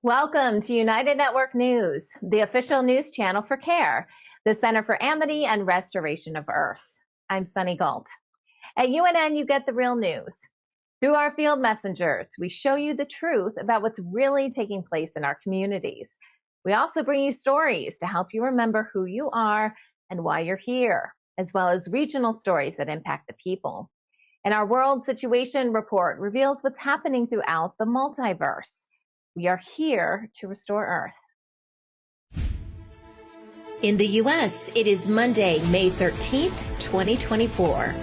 Welcome to United Network News, the official news channel for CARE, the Center for Amity and Restoration of Earth. I'm Sunny Galt. At UNN, you get the real news. Through our field messengers, we show you the truth about what's really taking place in our communities. We also bring you stories to help you remember who you are and why you're here, as well as regional stories that impact the people. And our World Situation Report reveals what's happening throughout the multiverse. We are here to restore Earth. In the U.S., it is Monday, May 13th, 2024.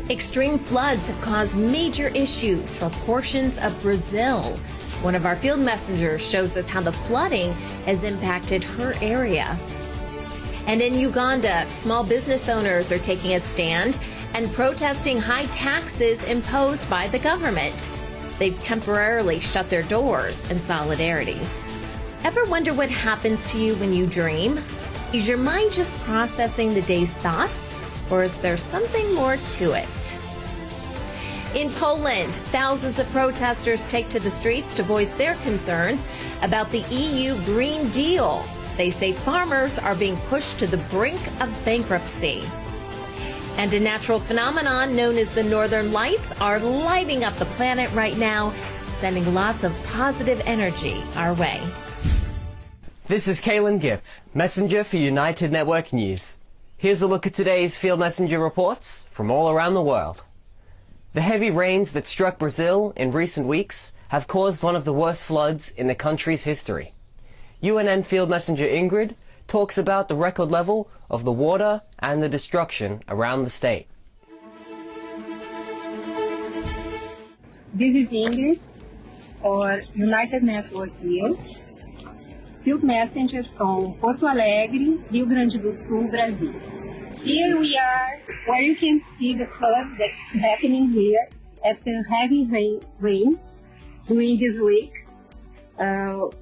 Extreme floods have caused major issues for portions of Brazil. One of our field messengers shows us how the flooding has impacted her area. And in Uganda, small business owners are taking a stand and protesting high taxes imposed by the government. They've temporarily shut their doors in solidarity. Ever wonder what happens to you when you dream? Is your mind just processing the day's thoughts, or is there something more to it? In Poland, thousands of protesters take to the streets to voice their concerns about the EU Green Deal. They say farmers are being pushed to the brink of bankruptcy. And a natural phenomenon known as the Northern Lights are lighting up the planet right now, sending lots of positive energy our way. This is Calen Gipp, messenger for United Network News. Here's a look at today's field messenger reports from all around the world. The heavy rains that struck Brazil in recent weeks have caused one of the worst floods in the country's history. UNN field messenger Ingrid talks about the record level of the water and the destruction around the state. This is Ingrid for United Network News, field messenger from Porto Alegre, Rio Grande do Sul, Brazil. Here we are, where you can see the flood that's happening here after heavy rains during this week.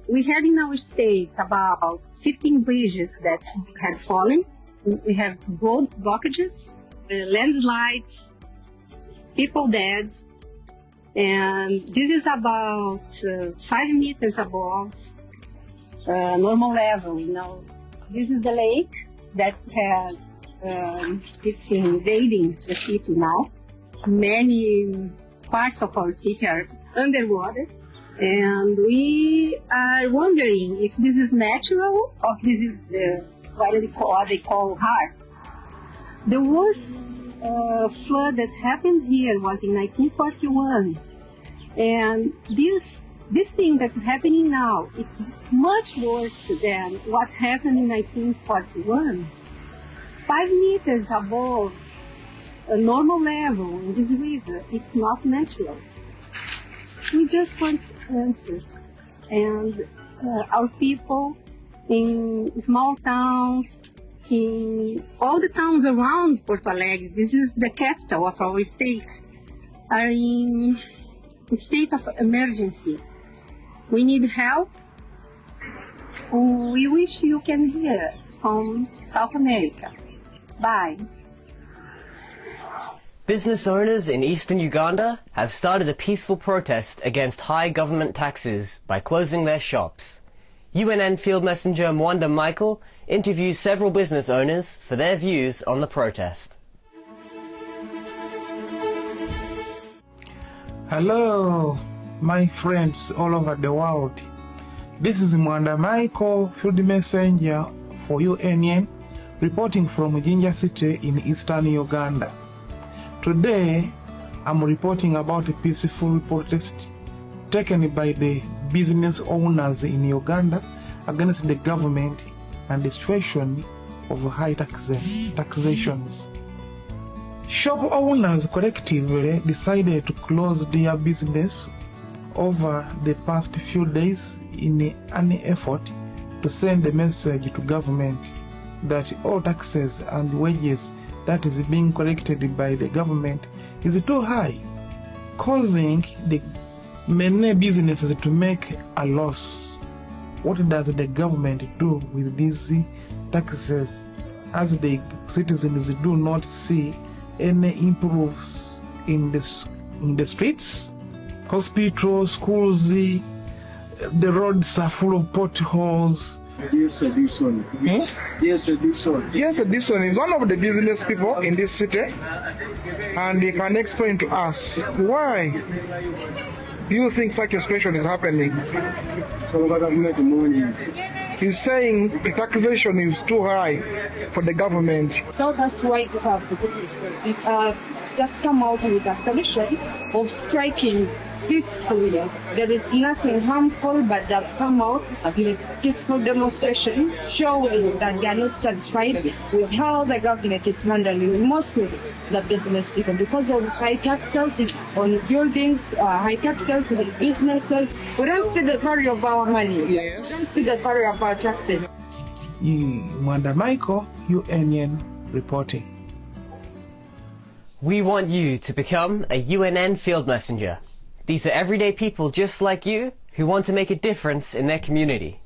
We had in our state about 15 bridges that had fallen. We have road blockages, landslides, people dead, and this is about 5 meters above normal level. You know, this is the lake that has it's invading the city now. Many parts of our city are underwater. And we are wondering if this is natural or this is what they call hard. The worst flood that happened here was in 1941. And this thing that's happening now, it's much worse than what happened in 1941. 5 meters above a normal level in this river, it's not natural. We just want answers, and our people in small towns, in all the towns around Porto Alegre, this is the capital of our state, are in a state of emergency. We need help. We wish you can hear us from South America. Bye. Business owners in eastern Uganda have started a peaceful protest against high government taxes by closing their shops. UNN field messenger Mwandha Michael interviews several business owners for their views on the protest. Hello, my friends all over the world. This is Mwandha Michael, field messenger for UNN, reporting from Jinja City in eastern Uganda. Today, I'm reporting about a peaceful protest taken by the business owners in Uganda against the government and the situation of high taxations. Shop owners collectively decided to close their business over the past few days in an effort to send a message to government that all taxes and wages that is being collected by the government is too high, causing the many businesses to make a loss. What does the government do with these taxes, as the citizens do not see any improves in the streets, hospitals, schools, the roads are full of potholes. Yes, this one. Yes, this one. Yes, this one is one of the business people in this city, and he can explain to us why you think such a situation is happening. He's saying the taxation is too high for the government. So that's why we have this. It just come out with a solution of striking peacefully. There is nothing harmful, but that come out with peaceful demonstration showing that they are not satisfied with how the government is handling mostly the business people because of high taxes on buildings, high taxes on businesses. We don't see the value of our money. Yes. We don't see the value of our taxes. Mwandha Michael, UNN reporting. We want you to become a UNN field messenger. These are everyday people just like you who want to make a difference in their community.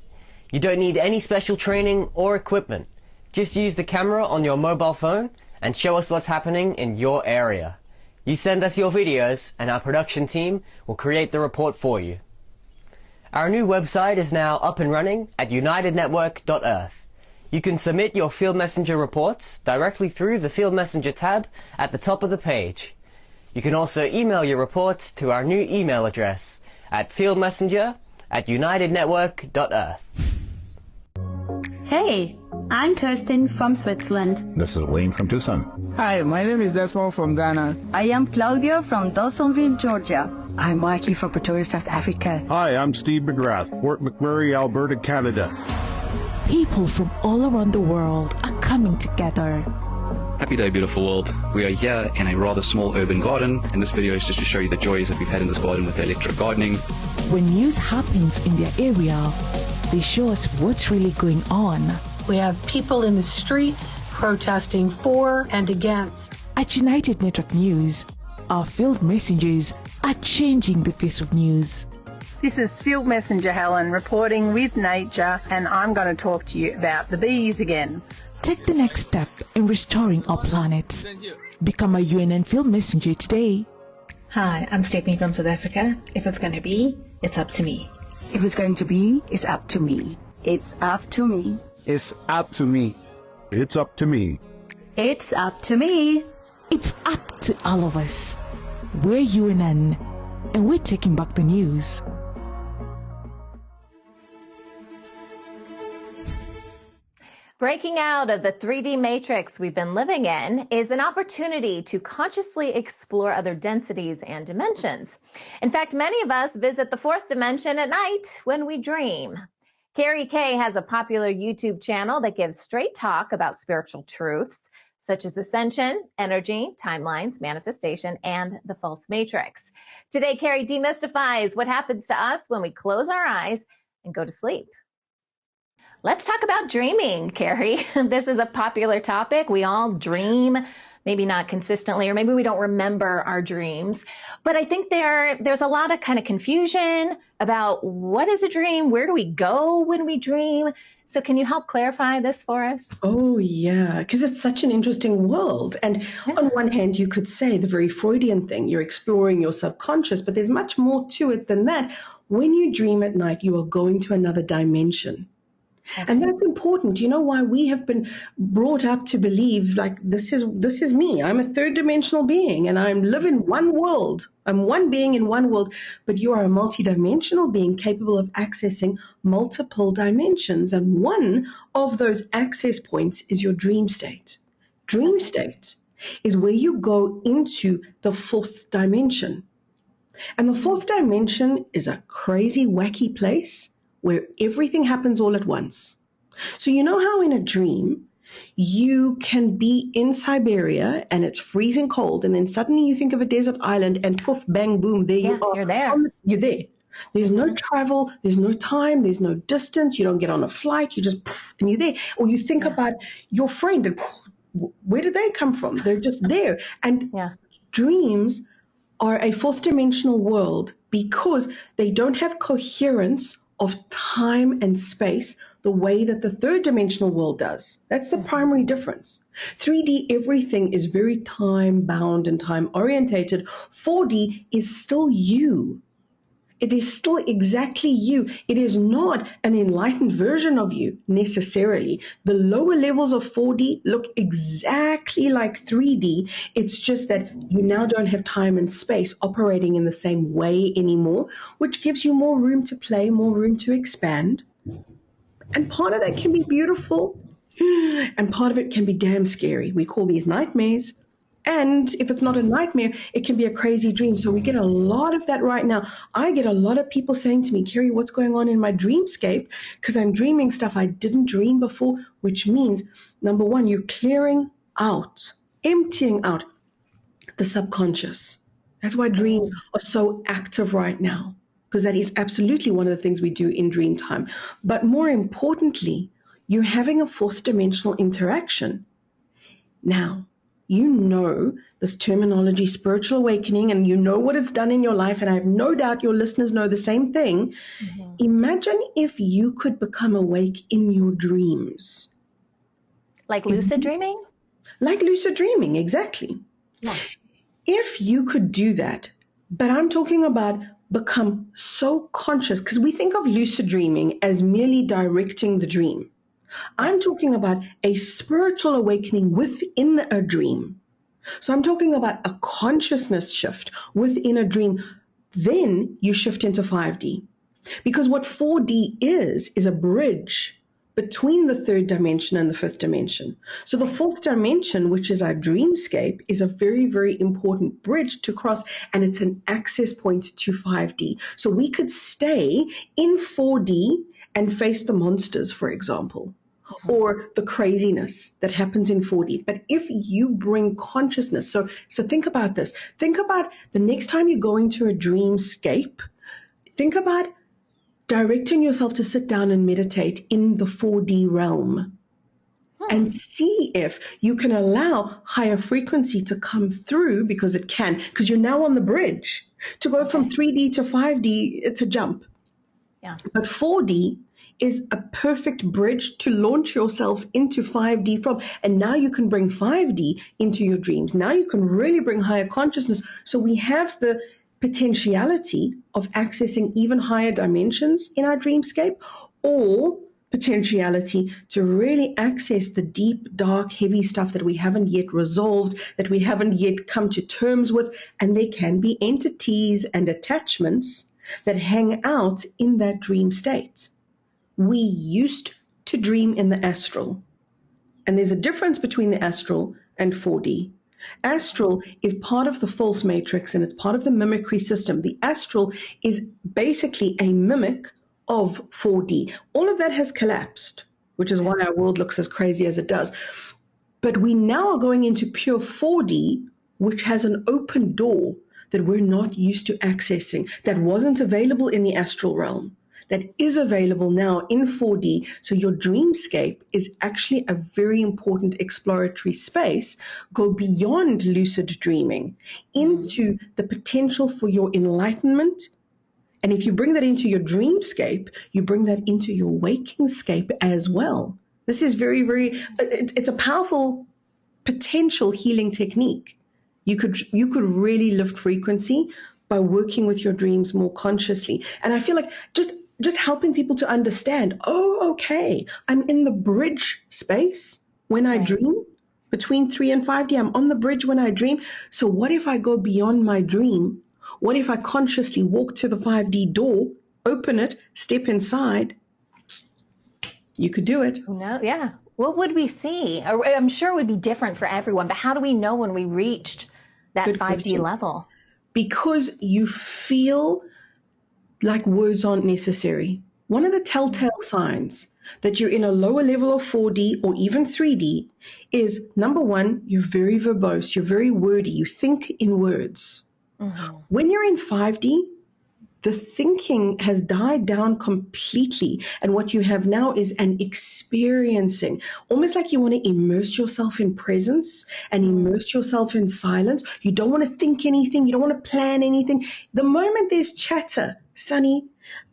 You don't need any special training or equipment. Just use the camera on your mobile phone and show us what's happening in your area. You send us your videos and our production team will create the report for you. Our new website is now up and running at unitednetwork.earth. You can submit your Field Messenger reports directly through the Field Messenger tab at the top of the page. You can also email your reports to our new email address at fieldmessenger@unitednetwork.earth. Hey, I'm Kirsten from Switzerland. This is Wayne from Tucson. Hi, my name is Desmond from Ghana. I am Claudia from Dawsonville, Georgia. I'm Mikey from Pretoria, South Africa. Hi, I'm Steve McGrath, Fort McMurray, Alberta, Canada. People from all around the world are coming together. Happy day, beautiful world. We are here in a rather small urban garden, and this video is just to show you the joys that we've had in this garden with the electric gardening. When news happens in their area, they show us what's really going on. We have people in the streets protesting for and against. At United Network News, our field messengers are changing the face of news. This is Field Messenger Helen reporting with nature, and I'm going to talk to you about the bees again. Take the next step in restoring our planet. Become a UNN Field Messenger today. Hi, I'm Stephanie from South Africa. If it's going to be, it's up to me. If it's going to be, it's up to me. It's up to me. It's up to me. It's up to me. It's up to me. It's up to all of us. We're UNN, and we're taking back the news. Breaking out of the 3D matrix we've been living in is an opportunity to consciously explore other densities and dimensions. In fact, many of us visit the fourth dimension at night when we dream. Carrie Kay has a popular YouTube channel that gives straight talk about spiritual truths, such as ascension, energy, timelines, manifestation, and the false matrix. Today, Carrie demystifies what happens to us when we close our eyes and go to sleep. Let's talk about dreaming, Carrie. This is a popular topic. We all dream, maybe not consistently, or maybe we don't remember our dreams. But I think there's a lot of kind of confusion about what is a dream? Where do we go when we dream? So can you help clarify this for us? Oh, yeah, because it's such an interesting world. And on one hand, you could say the very Freudian thing, you're exploring your subconscious, but there's much more to it than that. When you dream at night, you are going to another dimension. Okay. And that's important. You know why we have been brought up to believe like this is me. I'm a third dimensional being and I live in one world. I'm one being in one world, but you are a multidimensional being capable of accessing multiple dimensions. And one of those access points is your dream state. Dream state is where you go into the fourth dimension. And the fourth dimension is a crazy, wacky place where everything happens all at once. So you know how in a dream, you can be in Siberia and it's freezing cold and then suddenly you think of a desert island and poof, bang, boom, there you are. You're there. You're there. There's no travel, there's no time, there's no distance, you don't get on a flight, you just poof, and you're there. Or you think about your friend and poof, where did they come from? They're just there. And dreams are a fourth dimensional world because they don't have coherence of time and space the way that the third dimensional world does. That's the primary difference. 3D, everything is very time bound and time orientated. 4D is still you. It is still exactly you. It is not an enlightened version of you necessarily. The lower levels of 4D look exactly like 3D. It's just that you now don't have time and space operating in the same way anymore, which gives you more room to play, more room to expand. And part of that can be beautiful, and part of it can be damn scary. We call these nightmares. And if it's not a nightmare, it can be a crazy dream. So we get a lot of that right now. I get a lot of people saying to me, Kerry, what's going on in my dreamscape? Because I'm dreaming stuff I didn't dream before, which means, number one, you're clearing out, emptying out the subconscious. That's why dreams are so active right now, because that is absolutely one of the things we do in dream time. But more importantly, you're having a fourth dimensional interaction. Now, you know this terminology, spiritual awakening, and you know what it's done in your life, and I have no doubt your listeners know the same thing. Mm-hmm. Imagine if you could become awake in your dreams. Like lucid dreaming? Like lucid dreaming, exactly. Yeah. If you could do that, but I'm talking about become so conscious, because we think of lucid dreaming as merely directing the dream. I'm talking about a spiritual awakening within a dream. So I'm talking about a consciousness shift within a dream. Then you shift into 5D. Because what 4D is a bridge between the third dimension and the fifth dimension. So the fourth dimension, which is our dreamscape, is a very, very important bridge to cross, and it's an access point to 5D. So we could stay in 4D and face the monsters, for example, or the craziness that happens in 4D. But if you bring consciousness, so think about this. Think about the next time you go into a dreamscape, think about directing yourself to sit down and meditate in the 4D realm and see if you can allow higher frequency to come through, because it can, because you're now on the bridge. To go from 3D to 5D, it's a jump. Yeah. But 4D is a perfect bridge to launch yourself into 5D from. And now you can bring 5D into your dreams. Now you can really bring higher consciousness. So we have the potentiality of accessing even higher dimensions in our dreamscape, or potentiality to really access the deep, dark, heavy stuff that we haven't yet resolved, that we haven't yet come to terms with. And there can be entities and attachments that hang out in that dream state. We used to dream in the astral. And there's a difference between the astral and 4D. Astral is part of the false matrix, and it's part of the mimicry system. The astral is basically a mimic of 4D. All of that has collapsed, which is why our world looks as crazy as it does. But we now are going into pure 4D, which has an open door that we're not used to accessing, that wasn't available in the astral realm, that is available now in 4D. So your dreamscape is actually a very important exploratory space. Go beyond lucid dreaming into the potential for your enlightenment. And if you bring that into your dreamscape, you bring that into your wakingscape as well. This is very, very, it's a powerful potential healing technique. You could really lift frequency by working with your dreams more consciously. And I feel like just helping people to understand, oh, okay, I'm in the bridge space when I dream between 3 and 5D. I'm on the bridge when I dream. So what if I go beyond my dream? What if I consciously walk to the 5D door, open it, step inside? You could do it. No, yeah. What would we see? I'm sure it would be different for everyone, but how do we know when we reached that Good 5D question. level? Because you feel like words aren't necessary. One of the telltale signs that you're in a lower level of 4D or even 3D is, number one, you're very verbose, you're very wordy, you think in words. Mm-hmm. When you're in 5D, the thinking has died down completely, and what you have now is an experiencing, almost like you want to immerse yourself in presence and immerse yourself in silence. You don't want to think anything, you don't want to plan anything. The moment there's chatter, Sunny,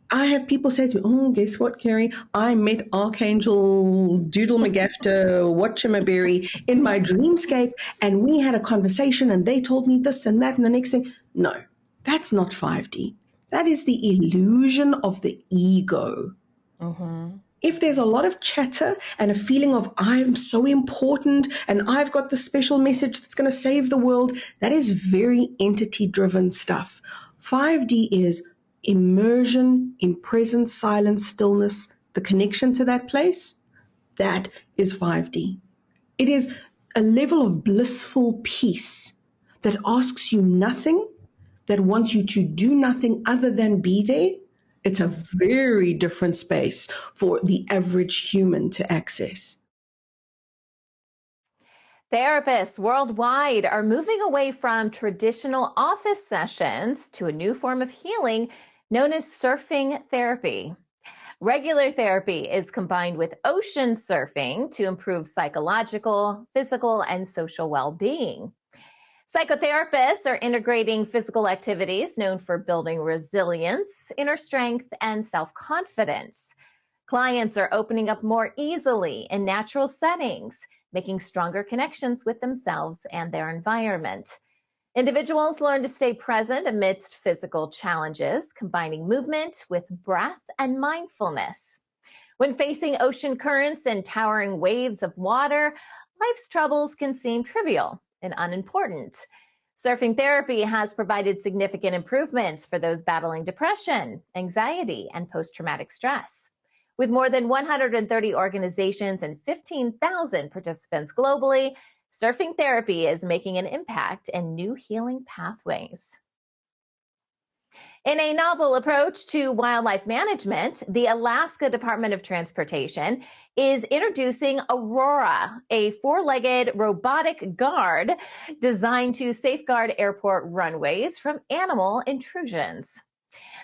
I have people say to me, oh, guess what, Kerry? I met Archangel Doodle McGafter Watchamaberry in my dreamscape, and we had a conversation, and they told me this and that and the next thing. No, that's not 5D. That is the illusion of the ego. If there's a lot of chatter and a feeling of I'm so important and I've got the special message that's going to save the world, that is very entity-driven stuff. 5D is immersion in presence, silence, stillness, the connection to that place. That is 5D. It is a level of blissful peace that asks you nothing, that wants you to do nothing other than be there. It's a very different space for the average human to access. Therapists worldwide are moving away from traditional office sessions to a new form of healing known as surfing therapy. Regular therapy is combined with ocean surfing to improve psychological, physical, and social well-being. Psychotherapists are integrating physical activities known for building resilience, inner strength, and self-confidence. Clients are opening up more easily in natural settings, making stronger connections with themselves and their environment. Individuals learn to stay present amidst physical challenges, combining movement with breath and mindfulness. When facing ocean currents and towering waves of water, life's troubles can seem trivial and unimportant. Surfing therapy has provided significant improvements for those battling depression, anxiety, and post-traumatic stress. With more than 130 organizations and 15,000 participants globally, surfing therapy is making an impact in new healing pathways. In a novel approach to wildlife management, the Alaska Department of Transportation is introducing Aurora, a four-legged robotic guard designed to safeguard airport runways from animal intrusions.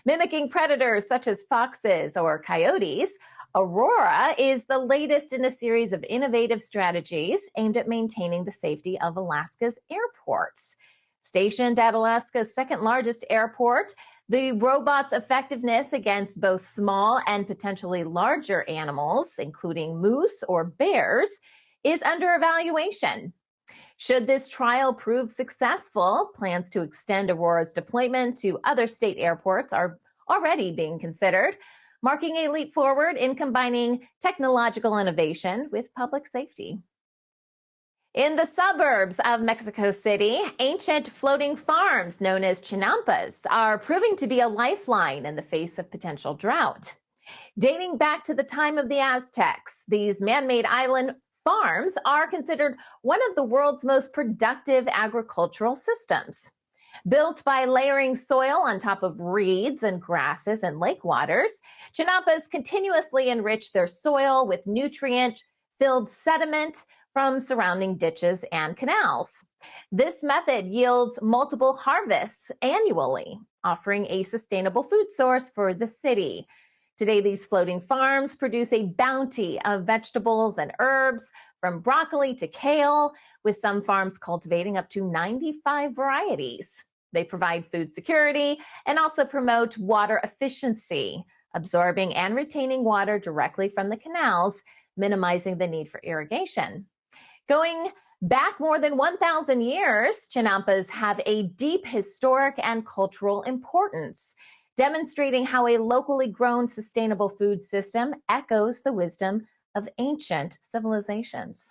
Mimicking predators such as foxes or coyotes, Aurora is the latest in a series of innovative strategies aimed at maintaining the safety of Alaska's airports. Stationed at Alaska's second largest airport, the robot's effectiveness against both small and potentially larger animals, including moose or bears, is under evaluation. Should this trial prove successful, plans to extend Aurora's deployment to other state airports are already being considered, marking a leap forward in combining technological innovation with public safety. In the suburbs of Mexico City, ancient floating farms known as chinampas are proving to be a lifeline in the face of potential drought. Dating back to the time of the Aztecs, these man-made island farms are considered one of the world's most productive agricultural systems. Built by layering soil on top of reeds and grasses and lake waters, chinampas continuously enrich their soil with nutrient-filled sediment from surrounding ditches and canals. This method yields multiple harvests annually, offering a sustainable food source for the city. Today, these floating farms produce a bounty of vegetables and herbs, from broccoli to kale, with some farms cultivating up to 95 varieties. They provide food security and also promote water efficiency, absorbing and retaining water directly from the canals, minimizing the need for irrigation. Going back more than 1,000 years, chinampas have a deep historic and cultural importance, demonstrating how a locally grown sustainable food system echoes the wisdom of ancient civilizations.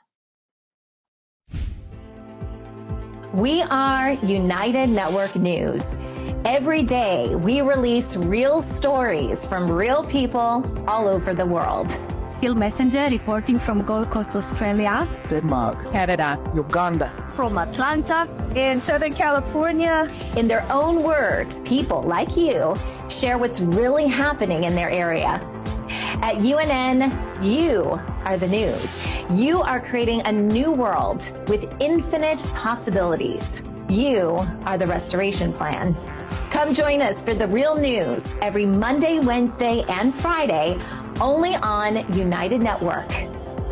We are United Network News. Every day, we release real stories from real people all over the world. Field Messenger reporting from Gold Coast, Australia, Denmark, Canada, Uganda, from Atlanta, in Southern California. In their own words, people like you share what's really happening in their area. At UNN, you are the news. You are creating a new world with infinite possibilities. You are the restoration plan. Come join us for the real news every Monday, Wednesday, and Friday, only on United Network.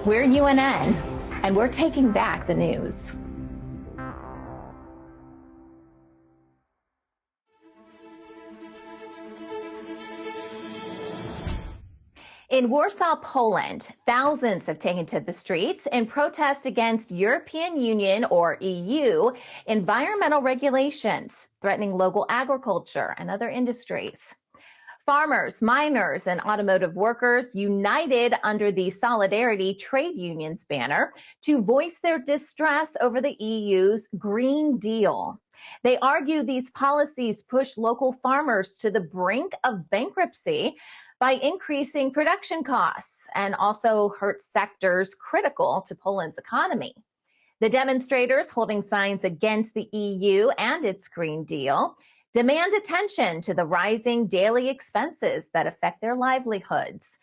We're UNN, and we're taking back the news. In Warsaw, Poland, thousands have taken to the streets in protest against European Union, or EU, environmental regulations threatening local agriculture and other industries. Farmers, miners, and automotive workers united under the Solidarity Trade Unions banner to voice their distress over the EU's Green Deal. They argue these policies push local farmers to the brink of bankruptcy by increasing production costs and also hurt sectors critical to Poland's economy. The demonstrators, holding signs against the EU and its Green Deal, demand attention to the rising daily expenses that affect their livelihoods.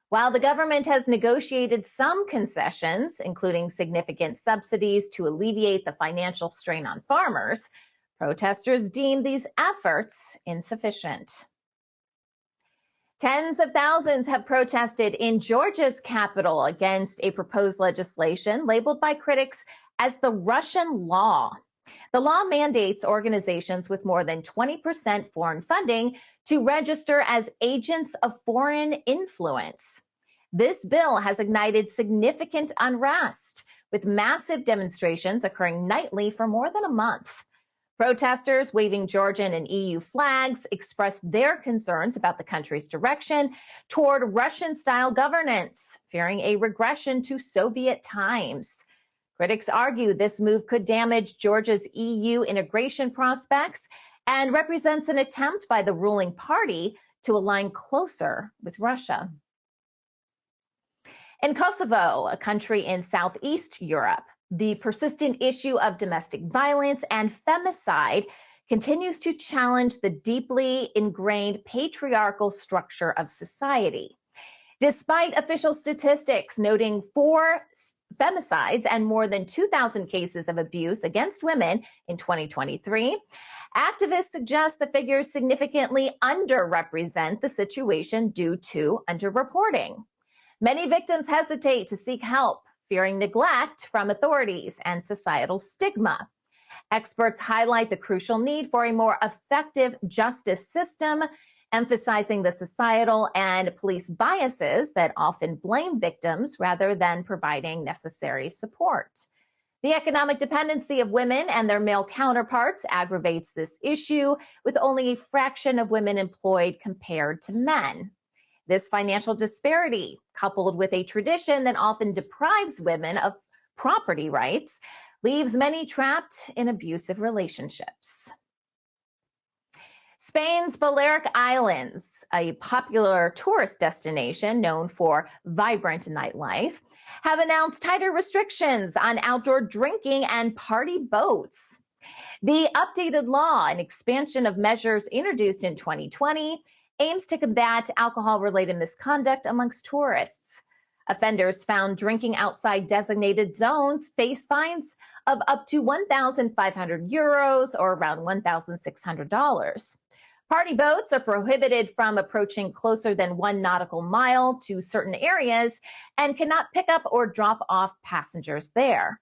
While the government has negotiated some concessions, including significant subsidies to alleviate the financial strain on farmers, protesters deem these efforts insufficient. Tens of thousands have protested in Georgia's capital against a proposed legislation labeled by critics as the Russian law. The law mandates organizations with more than 20% foreign funding to register as agents of foreign influence. This bill has ignited significant unrest, with massive demonstrations occurring nightly for more than a month. Protesters waving Georgian and EU flags expressed their concerns about the country's direction toward Russian-style governance, fearing a regression to Soviet times. Critics argue this move could damage Georgia's EU integration prospects and represents an attempt by the ruling party to align closer with Russia. In Kosovo, a country in Southeast Europe, the persistent issue of domestic violence and femicide continues to challenge the deeply ingrained patriarchal structure of society. Despite official statistics noting 4 femicides and more than 2,000 cases of abuse against women in 2023, activists suggest the figures significantly underrepresent the situation due to underreporting. Many victims hesitate to seek help, fearing neglect from authorities and societal stigma. Experts highlight the crucial need for a more effective justice system, emphasizing the societal and police biases that often blame victims rather than providing necessary support. The economic dependency of women and their male counterparts aggravates this issue, with only a fraction of women employed compared to men. This financial disparity, coupled with a tradition that often deprives women of property rights, leaves many trapped in abusive relationships. Spain's Balearic Islands, a popular tourist destination known for vibrant nightlife, have announced tighter restrictions on outdoor drinking and party boats. The updated law and expansion of measures introduced in 2020 aims to combat alcohol-related misconduct amongst tourists. Offenders found drinking outside designated zones face fines of up to 1,500 euros or around $1,600. Party boats are prohibited from approaching closer than 1 nautical mile to certain areas and cannot pick up or drop off passengers there.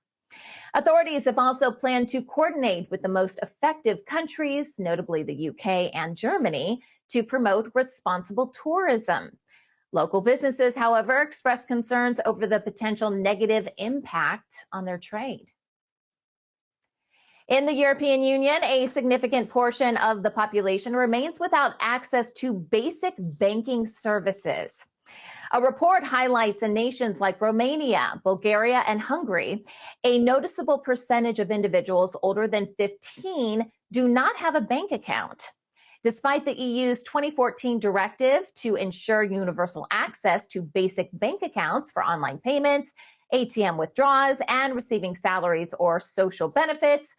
Authorities have also planned to coordinate with the most effective countries, notably the UK and Germany, to promote responsible tourism. Local businesses, however, express concerns over the potential negative impact on their trade. In the European Union, a significant portion of the population remains without access to basic banking services. A report highlights in nations like Romania, Bulgaria, and Hungary, a noticeable percentage of individuals older than 15 do not have a bank account. Despite the EU's 2014 directive to ensure universal access to basic bank accounts for online payments, ATM withdrawals, and receiving salaries or social benefits,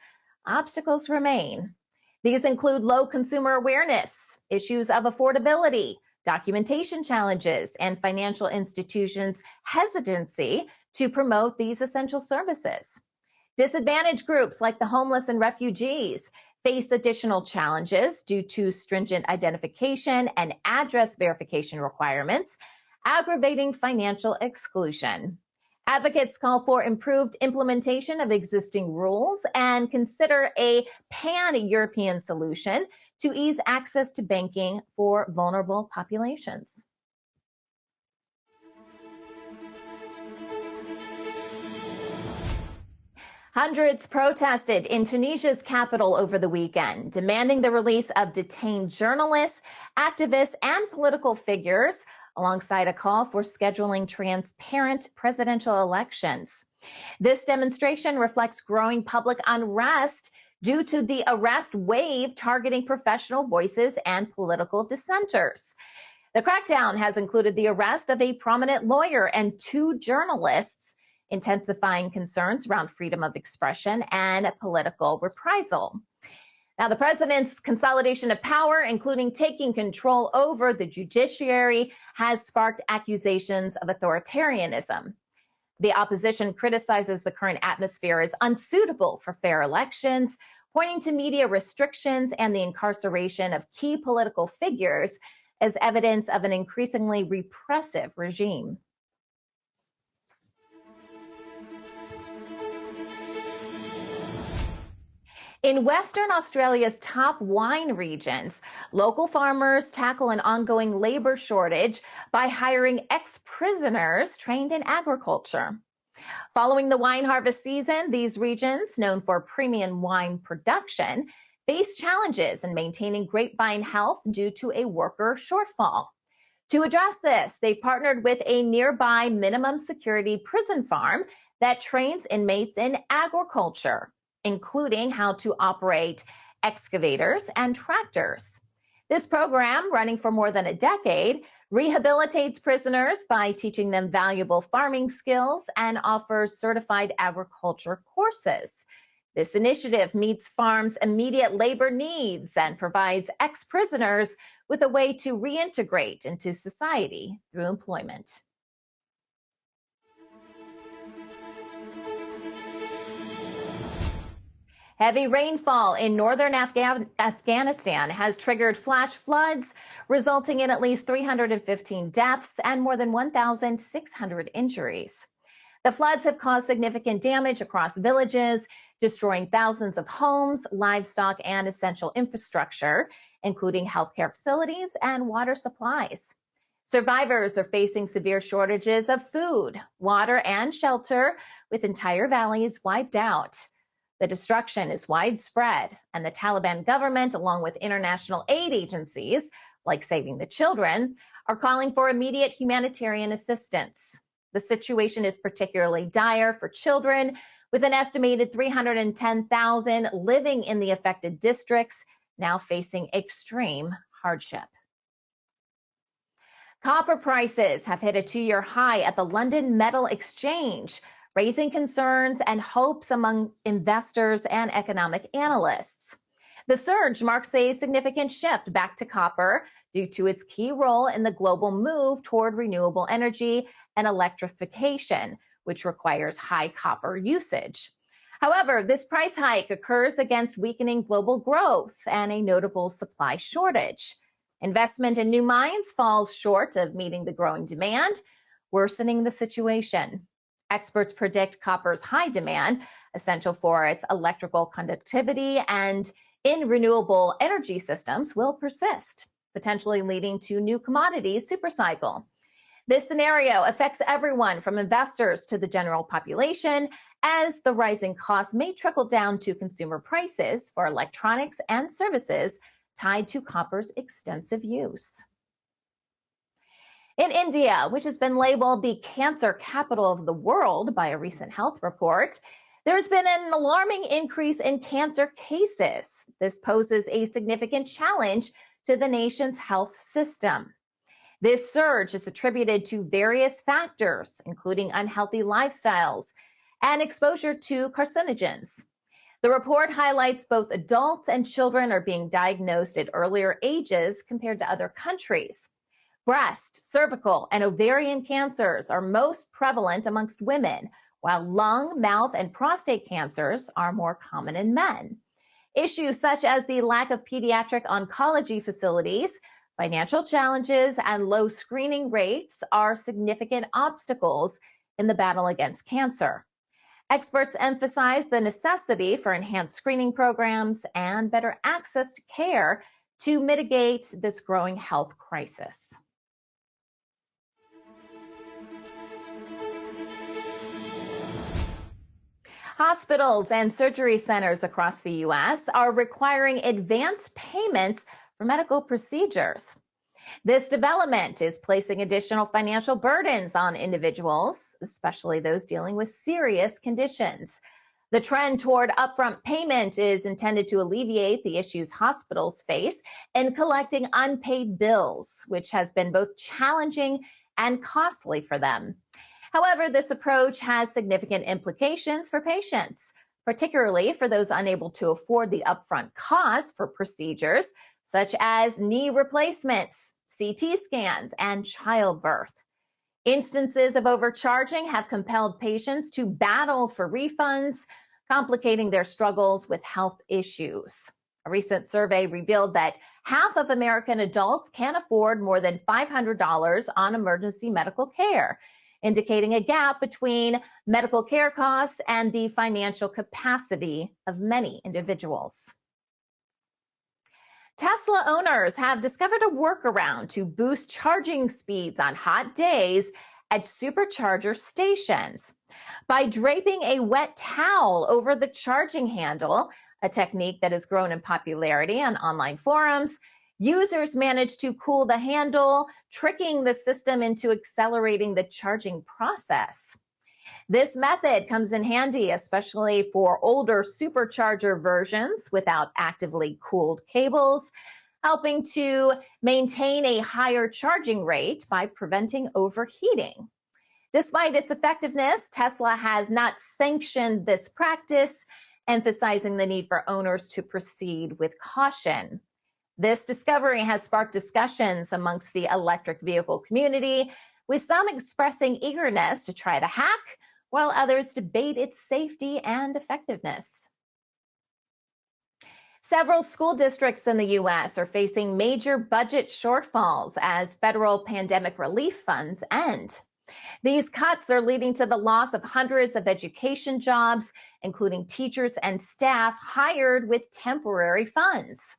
obstacles remain. These include low consumer awareness, issues of affordability, documentation challenges, and financial institutions' hesitancy to promote these essential services. Disadvantaged groups like the homeless and refugees face additional challenges due to stringent identification and address verification requirements, aggravating financial exclusion. Advocates call for improved implementation of existing rules and consider a pan-European solution to ease access to banking for vulnerable populations. Hundreds protested in Tunisia's capital over the weekend, demanding the release of detained journalists, activists, and political figures, alongside a call for scheduling transparent presidential elections. This demonstration reflects growing public unrest due to the arrest wave targeting professional voices and political dissenters. The crackdown has included the arrest of a prominent lawyer and 2 journalists, intensifying concerns around freedom of expression and political reprisal. Now, the president's consolidation of power, including taking control over the judiciary, has sparked accusations of authoritarianism. The opposition criticizes the current atmosphere as unsuitable for fair elections, pointing to media restrictions and the incarceration of key political figures as evidence of an increasingly repressive regime. In Western Australia's top wine regions, local farmers tackle an ongoing labor shortage by hiring ex-prisoners trained in agriculture. Following the wine harvest season, these regions, known for premium wine production, face challenges in maintaining grapevine health due to a worker shortfall. To address this, they partnered with a nearby minimum security prison farm that trains inmates in agriculture, including how to operate excavators and tractors. This program, running for more than a decade, rehabilitates prisoners by teaching them valuable farming skills and offers certified agriculture courses. This initiative meets farms' immediate labor needs and provides ex-prisoners with a way to reintegrate into society through employment. Heavy rainfall in northern Afghanistan has triggered flash floods, resulting in at least 315 deaths and more than 1,600 injuries. The floods have caused significant damage across villages, destroying thousands of homes, livestock, and essential infrastructure, including healthcare facilities and water supplies. Survivors are facing severe shortages of food, water, and shelter, with entire valleys wiped out. The destruction is widespread, and the Taliban government, along with international aid agencies like Saving the Children, are calling for immediate humanitarian assistance. The situation is particularly dire for children, with an estimated 310,000 living in the affected districts, now facing extreme hardship. Copper prices have hit a 2-year high at the London Metal Exchange, raising concerns and hopes among investors and economic analysts. The surge marks a significant shift back to copper due to its key role in the global move toward renewable energy and electrification, which requires high copper usage. However, this price hike occurs against weakening global growth and a notable supply shortage. Investment in new mines falls short of meeting the growing demand, worsening the situation. Experts predict copper's high demand, essential for its electrical conductivity and in renewable energy systems, will persist, potentially leading to new commodities supercycle. This scenario affects everyone from investors to the general population, as the rising costs may trickle down to consumer prices for electronics and services tied to copper's extensive use. In India, which has been labeled the cancer capital of the world by a recent health report, there's been an alarming increase in cancer cases. This poses a significant challenge to the nation's health system. This surge is attributed to various factors, including unhealthy lifestyles and exposure to carcinogens. The report highlights both adults and children are being diagnosed at earlier ages compared to other countries. Breast, cervical, and ovarian cancers are most prevalent amongst women, while lung, mouth, and prostate cancers are more common in men. Issues such as the lack of pediatric oncology facilities, financial challenges, and low screening rates are significant obstacles in the battle against cancer. Experts emphasize the necessity for enhanced screening programs and better access to care to mitigate this growing health crisis. Hospitals and surgery centers across the U.S. are requiring advance payments for medical procedures. This development is placing additional financial burdens on individuals, especially those dealing with serious conditions. The trend toward upfront payment is intended to alleviate the issues hospitals face in collecting unpaid bills, which has been both challenging and costly for them. However, this approach has significant implications for patients, particularly for those unable to afford the upfront costs for procedures such as knee replacements, CT scans, and childbirth. Instances of overcharging have compelled patients to battle for refunds, complicating their struggles with health issues. A recent survey revealed that half of American adults can't afford more than $500 on emergency medical care, indicating a gap between medical care costs and the financial capacity of many individuals. Tesla owners have discovered a workaround to boost charging speeds on hot days at supercharger stations. By draping a wet towel over the charging handle, a technique that has grown in popularity on online forums, users managed to cool the handle, tricking the system into accelerating the charging process. This method comes in handy, especially for older supercharger versions without actively cooled cables, helping to maintain a higher charging rate by preventing overheating. Despite its effectiveness, Tesla has not sanctioned this practice, emphasizing the need for owners to proceed with caution. This discovery has sparked discussions amongst the electric vehicle community, with some expressing eagerness to try the hack, while others debate its safety and effectiveness. Several school districts in the U.S. are facing major budget shortfalls as federal pandemic relief funds end. These cuts are leading to the loss of hundreds of education jobs, including teachers and staff hired with temporary funds.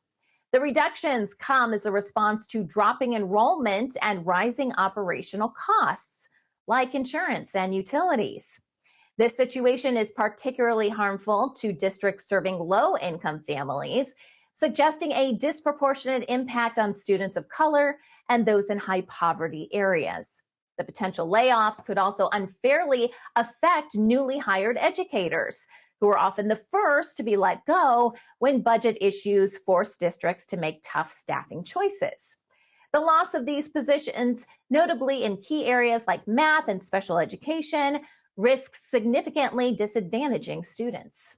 The reductions come as a response to dropping enrollment and rising operational costs, like insurance and utilities. This situation is particularly harmful to districts serving low-income families, suggesting a disproportionate impact on students of color and those in high-poverty areas. The potential layoffs could also unfairly affect newly hired educators, who are often the first to be let go when budget issues force districts to make tough staffing choices. The loss of these positions, notably in key areas like math and special education, risks significantly disadvantaging students.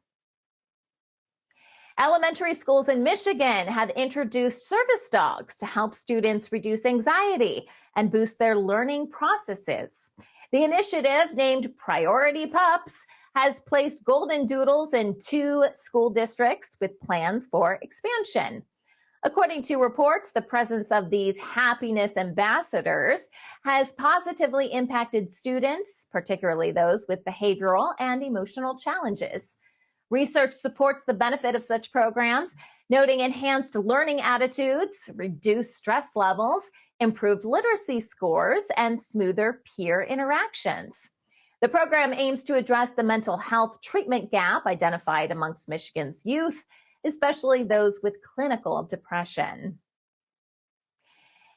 Elementary schools in Michigan have introduced service dogs to help students reduce anxiety and boost their learning processes. The initiative, named Priority Pups, has placed golden doodles in 2 school districts with plans for expansion. According to reports, the presence of these happiness ambassadors has positively impacted students, particularly those with behavioral and emotional challenges. Research supports the benefit of such programs, noting enhanced learning attitudes, reduced stress levels, improved literacy scores, and smoother peer interactions. The program aims to address the mental health treatment gap identified amongst Michigan's youth, especially those with clinical depression.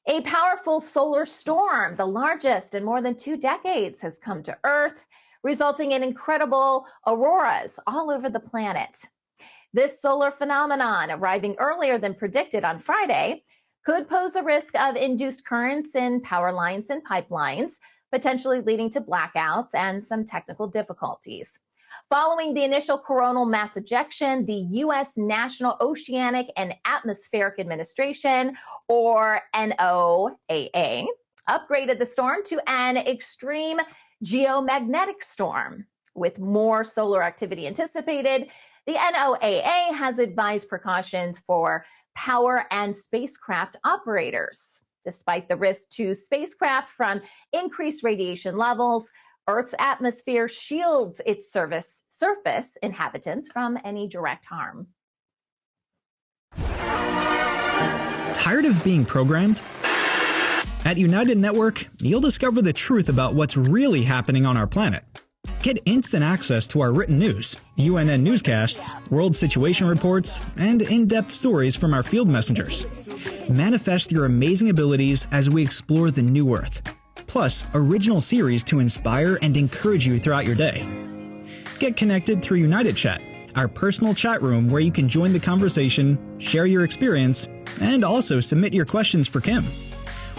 A powerful solar storm, the largest in more than 2 decades, has come to Earth, resulting in incredible auroras all over the planet. This solar phenomenon, arriving earlier than predicted on Friday, could pose a risk of induced currents in power lines and pipelines, potentially leading to blackouts and some technical difficulties. Following the initial coronal mass ejection, the U.S. National Oceanic and Atmospheric Administration, or NOAA, upgraded the storm to an extreme geomagnetic storm. With more solar activity anticipated, the NOAA has advised precautions for power and spacecraft operators. Despite the risk to spacecraft from increased radiation levels, Earth's atmosphere shields its surface inhabitants from any direct harm. Tired of being programmed? At United Network, you'll discover the truth about what's really happening on our planet. Get instant access to our written news, UNN newscasts, world situation reports, and in-depth stories from our field messengers. Manifest your amazing abilities as we explore the new Earth. Plus, original series to inspire and encourage you throughout your day. Get connected through United Chat, our personal chat room where you can join the conversation, share your experience, and also submit your questions for Kim.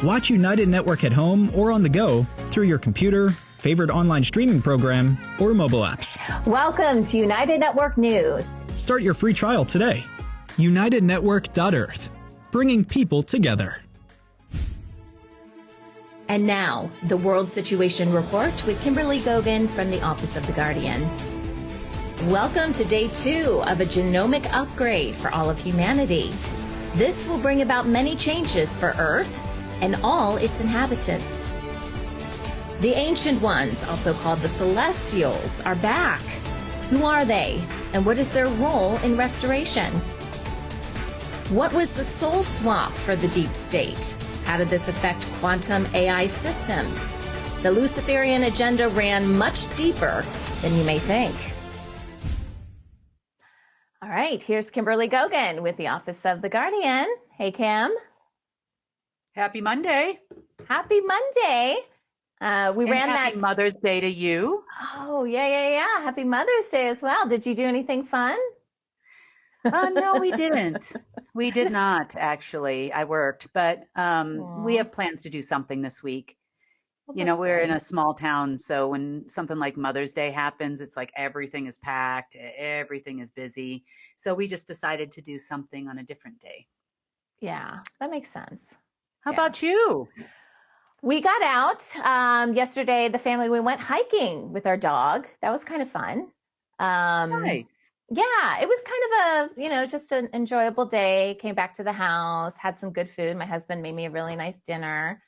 Watch United Network at home or on the go through your computer, favorite online streaming program, or mobile apps. Welcome to United Network News. Start your free trial today. UnitedNetwork.Earth, bringing people together. And now, the World Situation Report with Kimberly Gogan from the Office of the Guardian. Welcome to day 2 of a genomic upgrade for all of humanity. This will bring about many changes for Earth and all its inhabitants. The Ancient Ones, also called the Celestials, are back. Who are they, and what is their role in restoration? What was the soul swap for the deep state? How did this affect quantum AI systems? The Luciferian agenda ran much deeper than you may think. All right, here's Kimberly Gogan with the Office of the Guardian. Hey, Kim. Happy Monday. Happy Monday. Happy Mother's Day to you. Oh, yeah. Happy Mother's Day as well. Did you do anything fun? No, we didn't. We did not, actually. I worked, but we have plans to do something this week. Well, we're in a small town, so when something like Mother's Day happens, it's like everything is packed, everything is busy. So we just decided to do something on a different day. Yeah, that makes sense. How about you? We got out yesterday. The family, we went hiking with our dog. That was kind of fun. Nice. Yeah, it was kind of just an enjoyable day. Came back to the house, had some good food. My husband made me a really nice dinner.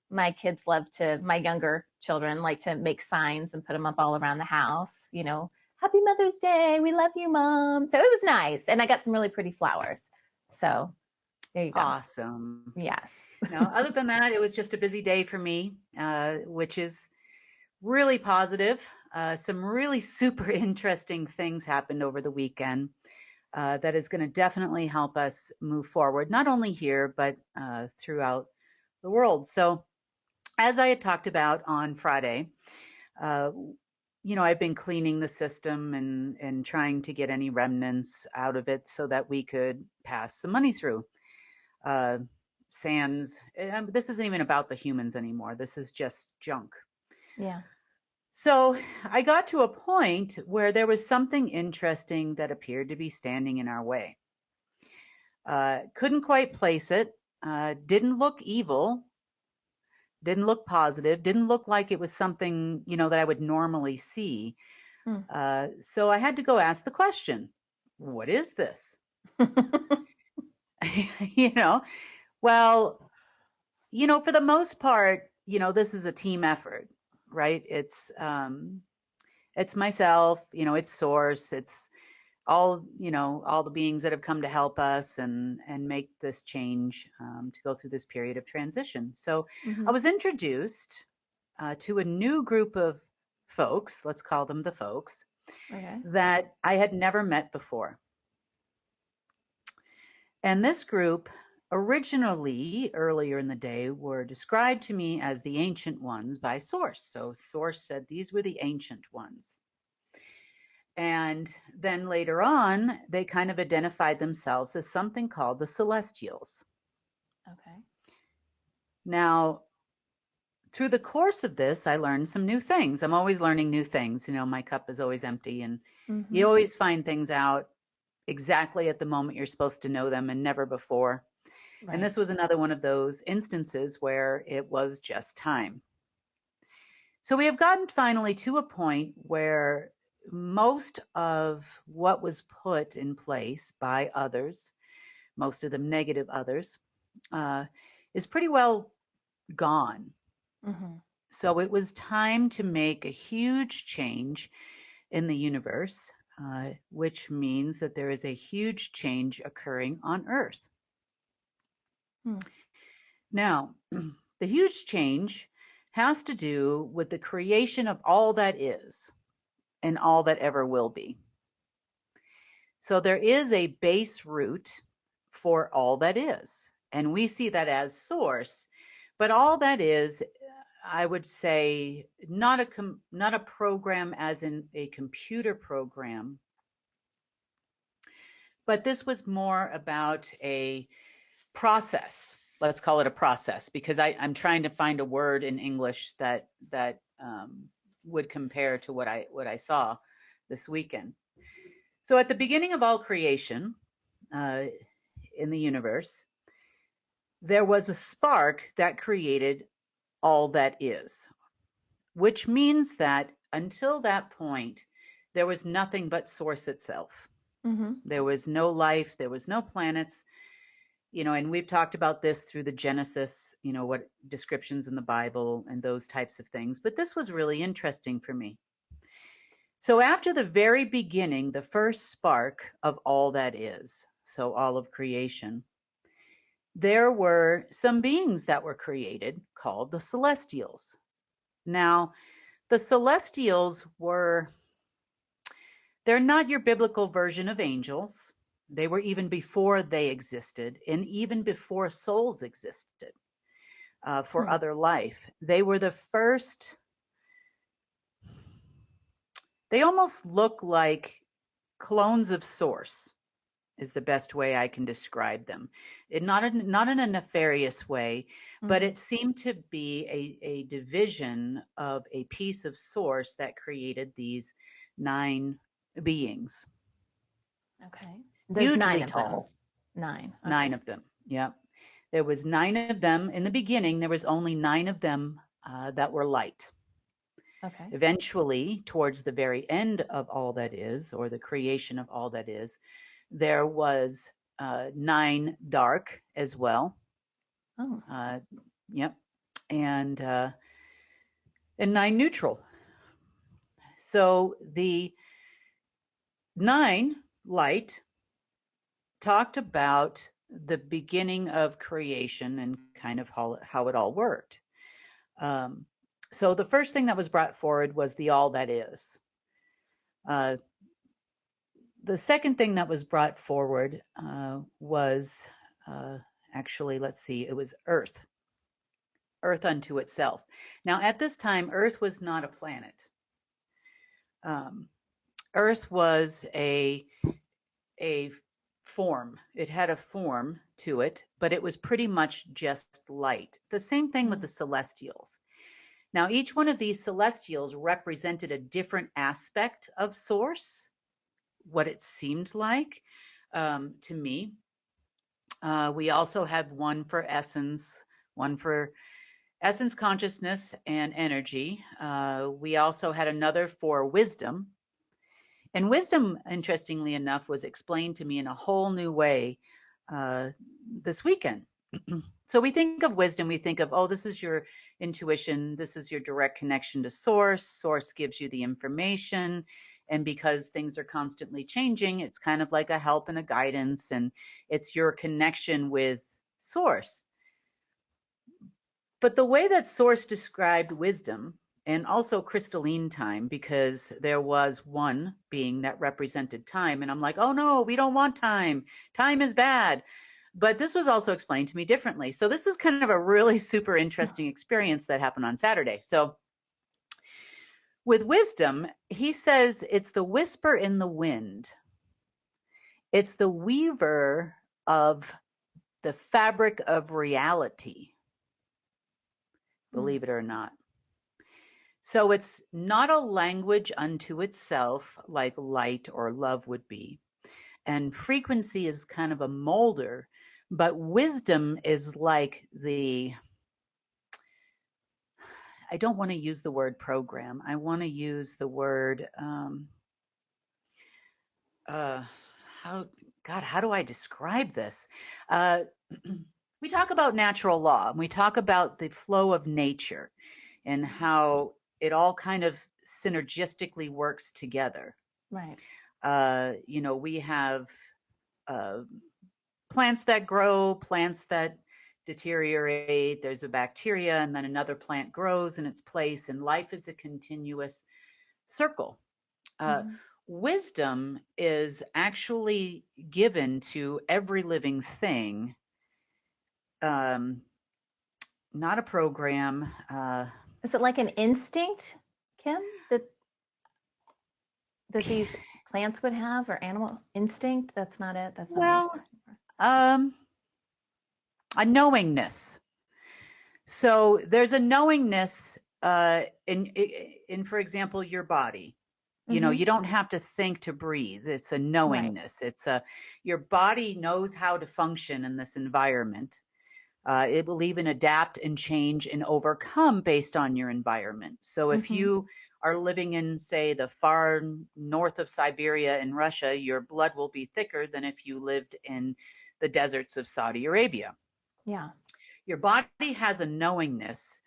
My kids my younger children like to make signs and put them up all around the house. Happy Mother's Day. We love you, Mom. So it was nice. And I got some really pretty flowers. So there you go. Awesome. Yes. Other than that, it was just a busy day for me, which is really positive. Some really super interesting things happened over the weekend that is going to definitely help us move forward, not only here, but throughout the world. So as I had talked about on Friday, I've been cleaning the system and trying to get any remnants out of it so that we could pass some money through. Sans, this isn't even about the humans anymore. This is just junk. Yeah. So I got to a point where there was something interesting that appeared to be standing in our way. Couldn't quite place it. Didn't look evil. Didn't look positive. Didn't look like it was something, that I would normally see. So I had to go ask the question, what is this? Well, for the most part, this is a team effort, right? It's myself, it's Source, it's all the beings that have come to help us and make this change to go through this period of transition. So I was introduced to a new group of folks, let's call them the folks, that I had never met before. And this group originally, earlier in the day, were described to me as the Ancient Ones by Source. So Source said these were the Ancient Ones. And then later on, they kind of identified themselves as something called the Celestials. Okay. Now, through the course of this, I learned some new things. I'm always learning new things. My cup is always empty, and you always find things out exactly at the moment you're supposed to know them and never before. Right. And this was another one of those instances where it was just time. So we have gotten finally to a point where most of what was put in place by others, most of them negative others, is pretty well gone. So it was time to make a huge change in the universe, which means that there is a huge change occurring on Earth. Now, the huge change has to do with the creation of all that is. and all that ever will be. So there is a base root for all that is, and we see that as source, but all that is, I would say, not a program as in a computer program, but this was more about a process. Let's call it a process, because I'm trying to find a word in English that would compare to what I saw this weekend. So at the beginning of all creation in the universe, there was a spark that created all that is, which means that until that point, there was nothing but source itself. Mm-hmm. There was no life, there was no planets, and we've talked about this through the Genesis, what descriptions in the Bible and those types of things. But this was really interesting for me. So after the very beginning, the first spark of all that is, so all of creation, there were some beings that were created called the Celestials. Now, the Celestials they're not your biblical version of angels. They were even before they existed, and even before souls existed for other life. They were the first. They almost look like clones of Source, is the best way I can describe them. Not in a nefarious way, but it seemed to be a division of a piece of Source that created these 9 beings. Okay. There's hugely 9 of tall. them. 9. Okay. 9 of them. Yep. There was 9 of them in the beginning. There was only 9 of them that were light. Okay. Eventually, towards the very end of all that is, or the creation of all that is, there was 9 dark as well. Oh. Yep. And 9 neutral. So the 9 light talked about the beginning of creation and kind of how it all worked. So the first thing that was brought forward was the all that is. The second thing that was brought forward was actually, let's see, it was Earth. Earth unto itself. Now, at this time, Earth was not a planet. Earth was a form. It had a form to it, but it was pretty much just light. The same thing with the Celestials. Now, each one of these Celestials represented a different aspect of Source, what it seemed like to me. We also had one for essence, one for essence, consciousness, and energy. We also had another for wisdom. And wisdom, interestingly enough, was explained to me in a whole new way this weekend. So we think of wisdom, we think of, oh, this is your intuition, this is your direct connection to Source. Source gives you the information. And because things are constantly changing, it's kind of like a help and a guidance, and it's your connection with Source. But the way that Source described wisdom, and also crystalline time, because there was one being that represented time, and I'm like, oh no, we don't want time. Time is bad. But this was also explained to me differently. So this was kind of a really super interesting experience that happened on Saturday. So with wisdom, he says it's the whisper in the wind. It's the weaver of the fabric of reality, believe it or not. So it's not a language unto itself like light or love would be. And frequency is kind of a molder, but wisdom is like I don't want to use the word program. I want to use the word, how do I describe this? We talk about natural law, and we talk about the flow of nature and how it all kind of synergistically works together. Right. We have plants that grow, plants that deteriorate, there's a bacteria, and then another plant grows in its place, and life is a continuous circle. Wisdom is actually given to every living thing, not a program. Is it like an instinct, Kim, that these plants would have, or animal instinct? That's not it. That's not what you're searching for. A knowingness. So there's a knowingness in, for example, your body. You know, you don't have to think to breathe. It's a knowingness. Right. Your body knows how to function in this environment. It will even adapt and change and overcome based on your environment. So if you are living in, say, the far north of Siberia in Russia, your blood will be thicker than if you lived in the deserts of Saudi Arabia. Yeah. Your body has a knowingness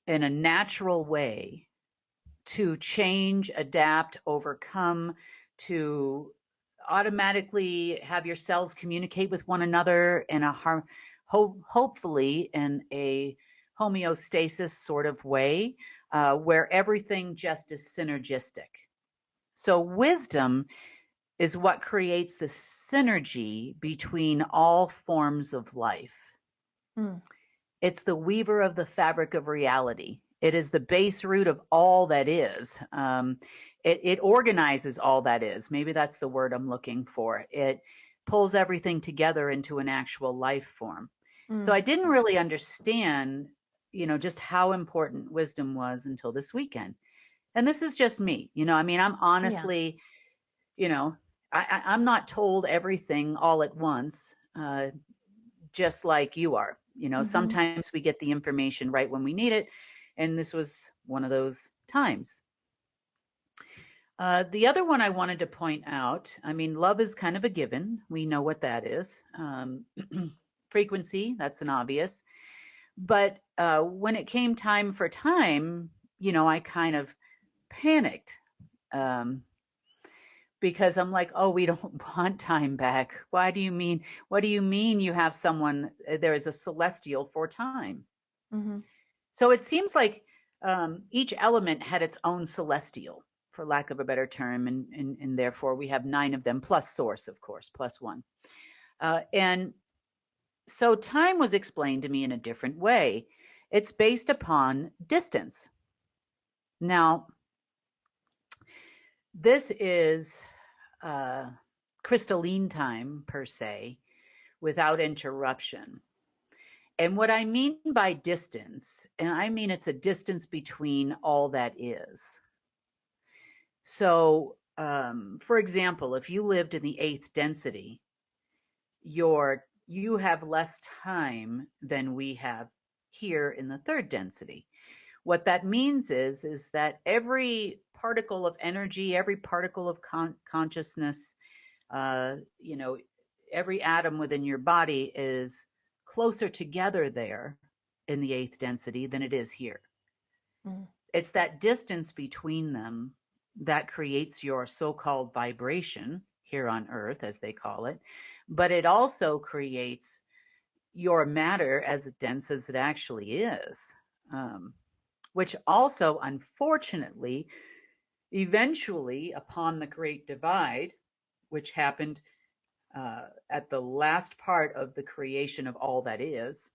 in a natural way to change, adapt, overcome, to automatically have your cells communicate with one another in a hopefully in a homeostasis sort of way, where everything just is synergistic. So wisdom is what creates the synergy between all forms of life. It's the weaver of the fabric of reality. It is the base root of all that is. It organizes all that is. Maybe that's the word I'm looking for. It pulls everything together into an actual life form. So I didn't really understand, you know, just how important wisdom was until this weekend. And this is just me. You know, I mean, I'm honestly, you know, I'm not told everything all at once, just like you are. You know, sometimes we get the information right when we need it. And this was one of those times. The other one I wanted to point out, I mean, love is kind of a given. We know what that is. Frequency, that's an obvious. But when it came time for time, you know, I kind of panicked because I'm like, oh, we don't want time back. What do you mean you have someone, there is a celestial for time? So it seems like each element had its own celestial, for lack of a better term, and therefore we have 9 of them, plus source, of course, plus 1. And so time was explained to me in a different way. It's based upon distance. Now, this is crystalline time, per se, without interruption. And what I mean by distance, and I mean it's a distance between all that is. So, for example, if you lived in the 8th density, you have less time than we have here in the 3rd density. What that means is that every particle of energy, every particle of consciousness, you know, every atom within your body is closer together there in the 8th density than it is here. It's that distance between them that creates your so-called vibration here on Earth, as they call it, but it also creates your matter as dense as it actually is, which also, unfortunately, eventually, upon the Great Divide, which happened at the last part of the creation of all that is,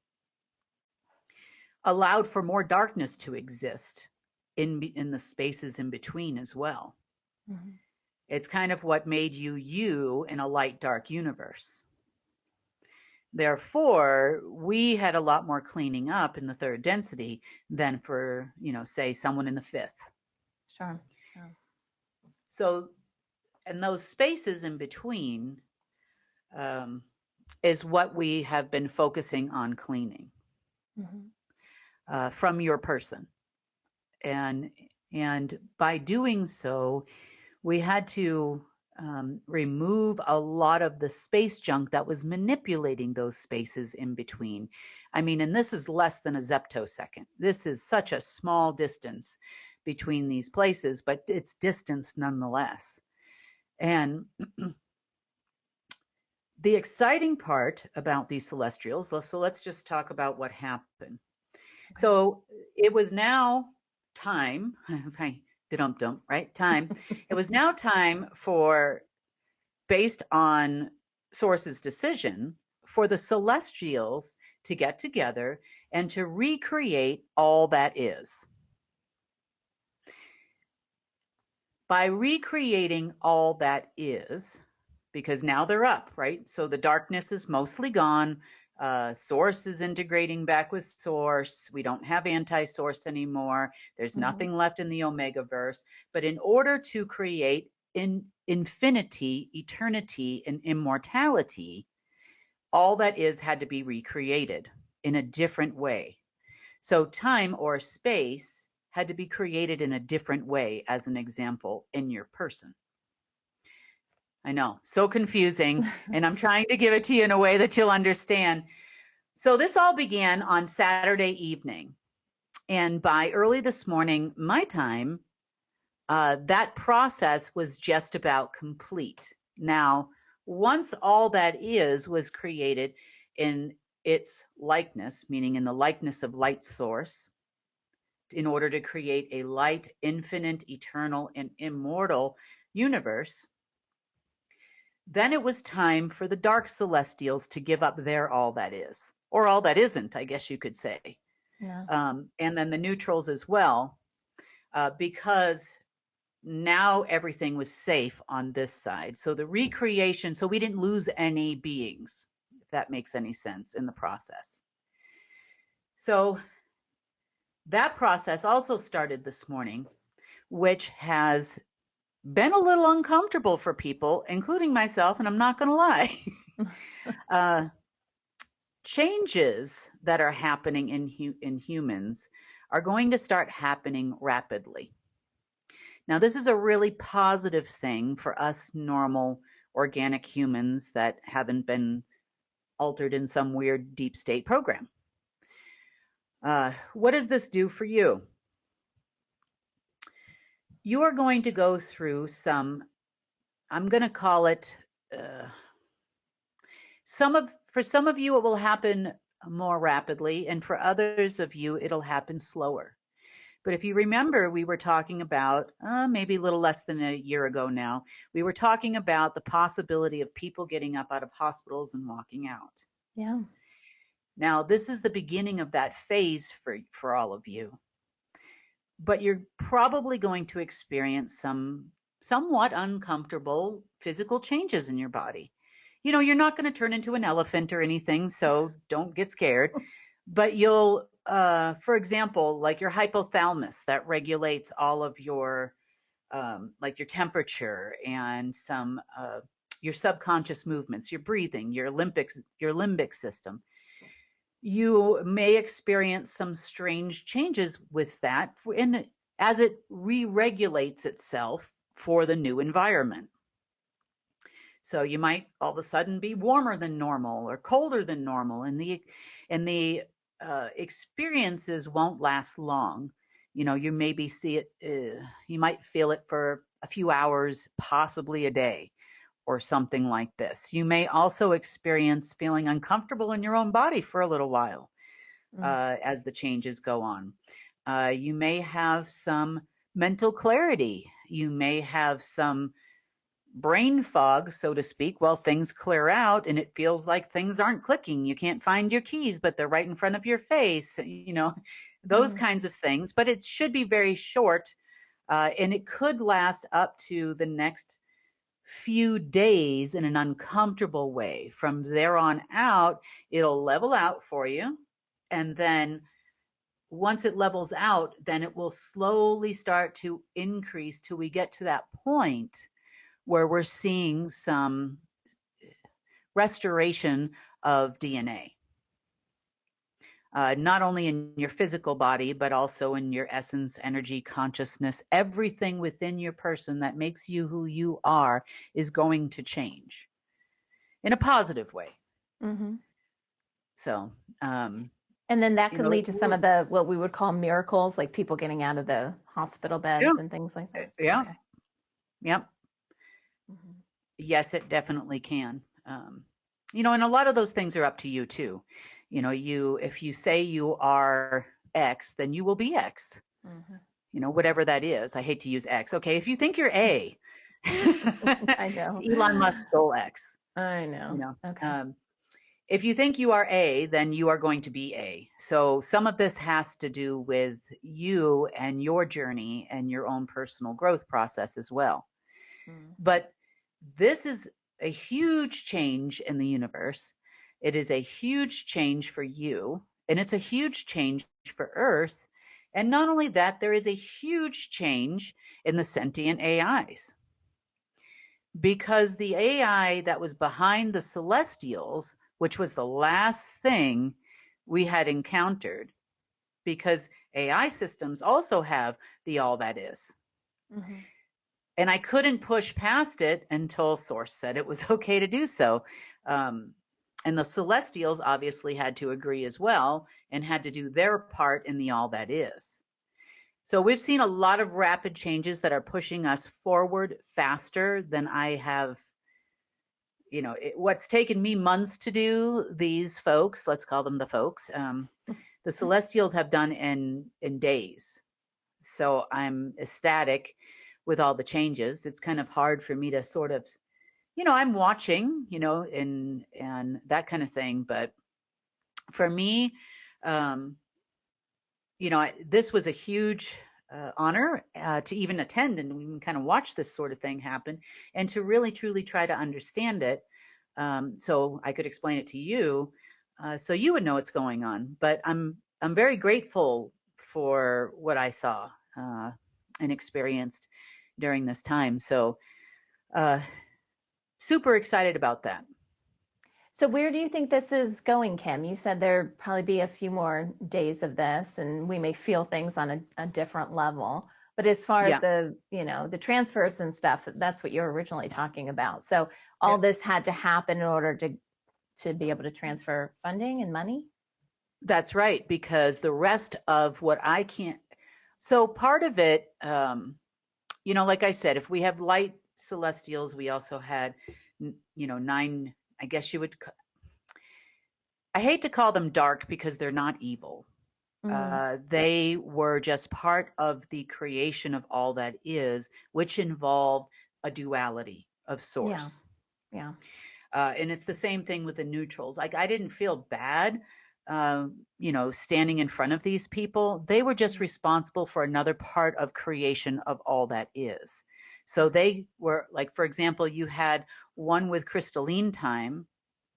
allowed for more darkness to exist in the spaces in between as well. It's kind of what made you in a light-dark universe. Therefore, we had a lot more cleaning up in the 3rd density than for, you know, say someone in the 5th. Sure. So, and those spaces in between is what we have been focusing on cleaning from your person. And by doing so, we had to remove a lot of the space junk that was manipulating those spaces in between. I mean, and this is less than a zeptosecond. This is such a small distance between these places, but it's distance nonetheless. And the exciting part about these celestials, so let's just talk about what happened. So it was now time, if I Dum-dum, right? Time. It was now time for, based on Source's decision, for the celestials to get together and to recreate all that is. By recreating all that is, because now they're up, right? So the darkness is mostly gone. Source is integrating back with Source. We don't have anti-Source anymore. There's nothing left in the Omegaverse. But in order to create infinity, eternity, and immortality, all that is had to be recreated in a different way. So time or space had to be created in a different way, as an example, in your person. I know, so confusing, and I'm trying to give it to you in a way that you'll understand. So this all began on Saturday evening, and by early this morning, my time, that process was just about complete. Now, once all that is was created in its likeness, meaning in the likeness of light source, in order to create a light, infinite, eternal, and immortal universe, then it was time for the dark celestials to give up their all that is, or all that isn't, I guess you could say. Yeah. And then the neutrals as well, because now everything was safe on this side. So the recreation, so we didn't lose any beings, if that makes any sense in the process. So that process also started this morning, which has been a little uncomfortable for people, including myself, and I'm not going to lie. Changes that are happening in humans are going to start happening rapidly. Now, this is a really positive thing for us normal organic humans that haven't been altered in some weird deep state program. What does this do for you? You are going to go through some, I'm going to call it, for some of you it will happen more rapidly, and for others of you it'll happen slower. But if you remember, we were talking about, maybe a little less than a year ago now, we were talking about the possibility of people getting up out of hospitals and walking out. Yeah. Now, this is the beginning of that phase for all of you. But you're probably going to experience some somewhat uncomfortable physical changes in your body. You know, you're not going to turn into an elephant or anything, so don't get scared. But you'll, for example, like your hypothalamus that regulates all of your, like your temperature and some, your subconscious movements, your breathing, your limbic system. You may experience some strange changes with that as it re-regulates itself for the new environment. So you might all of a sudden be warmer than normal or colder than normal, and the experiences won't last long. You know, you maybe see it, you might feel it for a few hours, possibly a day, or something like this. You may also experience feeling uncomfortable in your own body for a little while as the changes go on. You may have some mental clarity. You may have some brain fog, so to speak. Well, things clear out and it feels like things aren't clicking. You can't find your keys, but they're right in front of your face, you know, those kinds of things. But it should be very short, and it could last up to the next few days in an uncomfortable way. From there on out, it'll level out for you. And then once it levels out, then it will slowly start to increase till we get to that point where we're seeing some restoration of DNA. Not only in your physical body, but also in your essence, energy, consciousness. Everything within your person that makes you who you are is going to change in a positive way. Mm-hmm. So, and then that could lead to some of the, what we would call miracles, like people getting out of the hospital beds and things like that. Yeah. Okay. Yep. Mm-hmm. Yes, it definitely can. You know, and a lot of those things are up to you too. You know, if you say you are X, then you will be X. Mm-hmm. whatever that is. I hate to use X. Okay, if you think you're A, I know. Elon Musk stole X. I know. Okay. If you think you are A, then you are going to be A. So some of this has to do with you and your journey and your own personal growth process as well. But this is a huge change in the universe. It is a huge change for you, and it's a huge change for Earth. And not only that, there is a huge change in the sentient AIs. Because the AI that was behind the Celestials, which was the last thing we had encountered, because AI systems also have the all that is. And I couldn't push past it until Source said it was okay to do so. And the Celestials obviously had to agree as well and had to do their part in the all that is. So we've seen a lot of rapid changes that are pushing us forward faster than I have. What's taken me months to do, these folks, let's call them the folks, the Celestials have done in days. So I'm ecstatic with all the changes. It's kind of hard for me to sort of, I'm watching, and that kind of thing. But for me, this was a huge honor to even attend and we can kind of watch this sort of thing happen and to really, truly try to understand it so I could explain it to you so you would know what's going on. But I'm very grateful for what I saw and experienced during this time. So super excited about that. So where do you think this is going, Kim? You said there'd probably be a few more days of this and we may feel things on a different level. But as far as the transfers and stuff, that's what you're originally talking about. So all this had to happen in order to be able to transfer funding and money? That's right, because the rest of what I can't. So part of it, like I said, if we have light Celestials, we also had, 9. I guess you would, I hate to call them dark because they're not evil. They were just part of the creation of all that is, which involved a duality of source. Yeah. And it's the same thing with the neutrals. Like I didn't feel bad, standing in front of these people. They were just responsible for another part of creation of all that is. So they were like, for example, you had one with crystalline time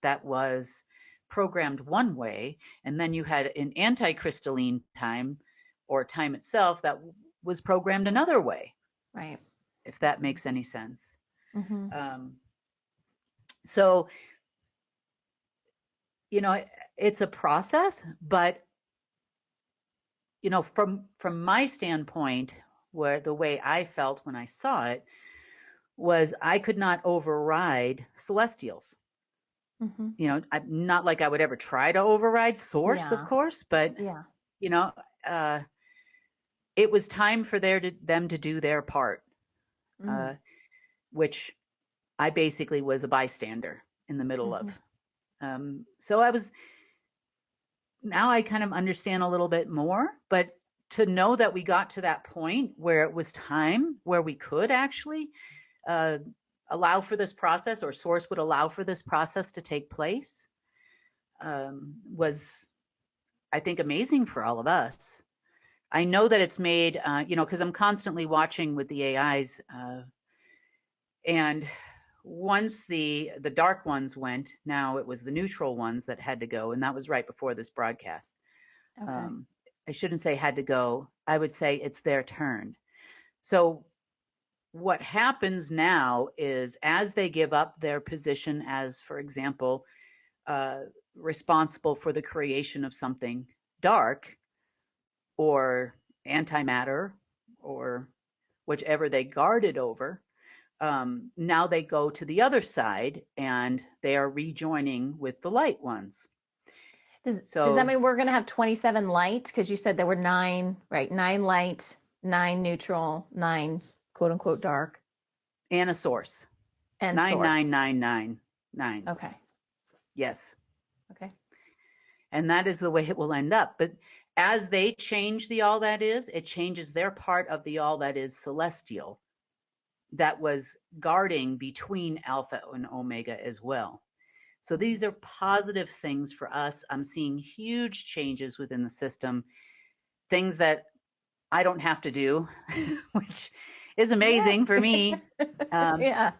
that was programmed one way, and then you had an anti-crystalline time or time itself that was programmed another way. Right. If that makes any sense. So, it's a process, but, from my standpoint, where the way I felt when I saw it was I could not override Celestials. I'm not like I would ever try to override Source, of course, but it was time for them to do their part, which I basically was a bystander in the middle of. So now I kind of understand a little bit more, but to know that we got to that point where it was time, where we could actually allow for this process, or Source would allow for this process to take place, was, I think, amazing for all of us. I know that it's made, because I'm constantly watching with the AIs, and once the dark ones went, now it was the neutral ones that had to go, and that was right before this broadcast. Okay. I shouldn't say had to go. I would say it's their turn. So what happens now is as they give up their position as, for example, responsible for the creation of something dark or antimatter or whichever they guarded over, now they go to the other side and they are rejoining with the light ones. Does that mean we're going to have 27 light? Because you said there were 9, right? 9 light, 9 neutral, 9 quote unquote dark. And a source. And 99999. Okay. Yes. Okay. And that is the way it will end up. But as they change the all that is, it changes their part of the all that is celestial that was guarding between Alpha and Omega as well. So these are positive things for us. I'm seeing huge changes within the system, things that I don't have to do, which is amazing for me. Yeah.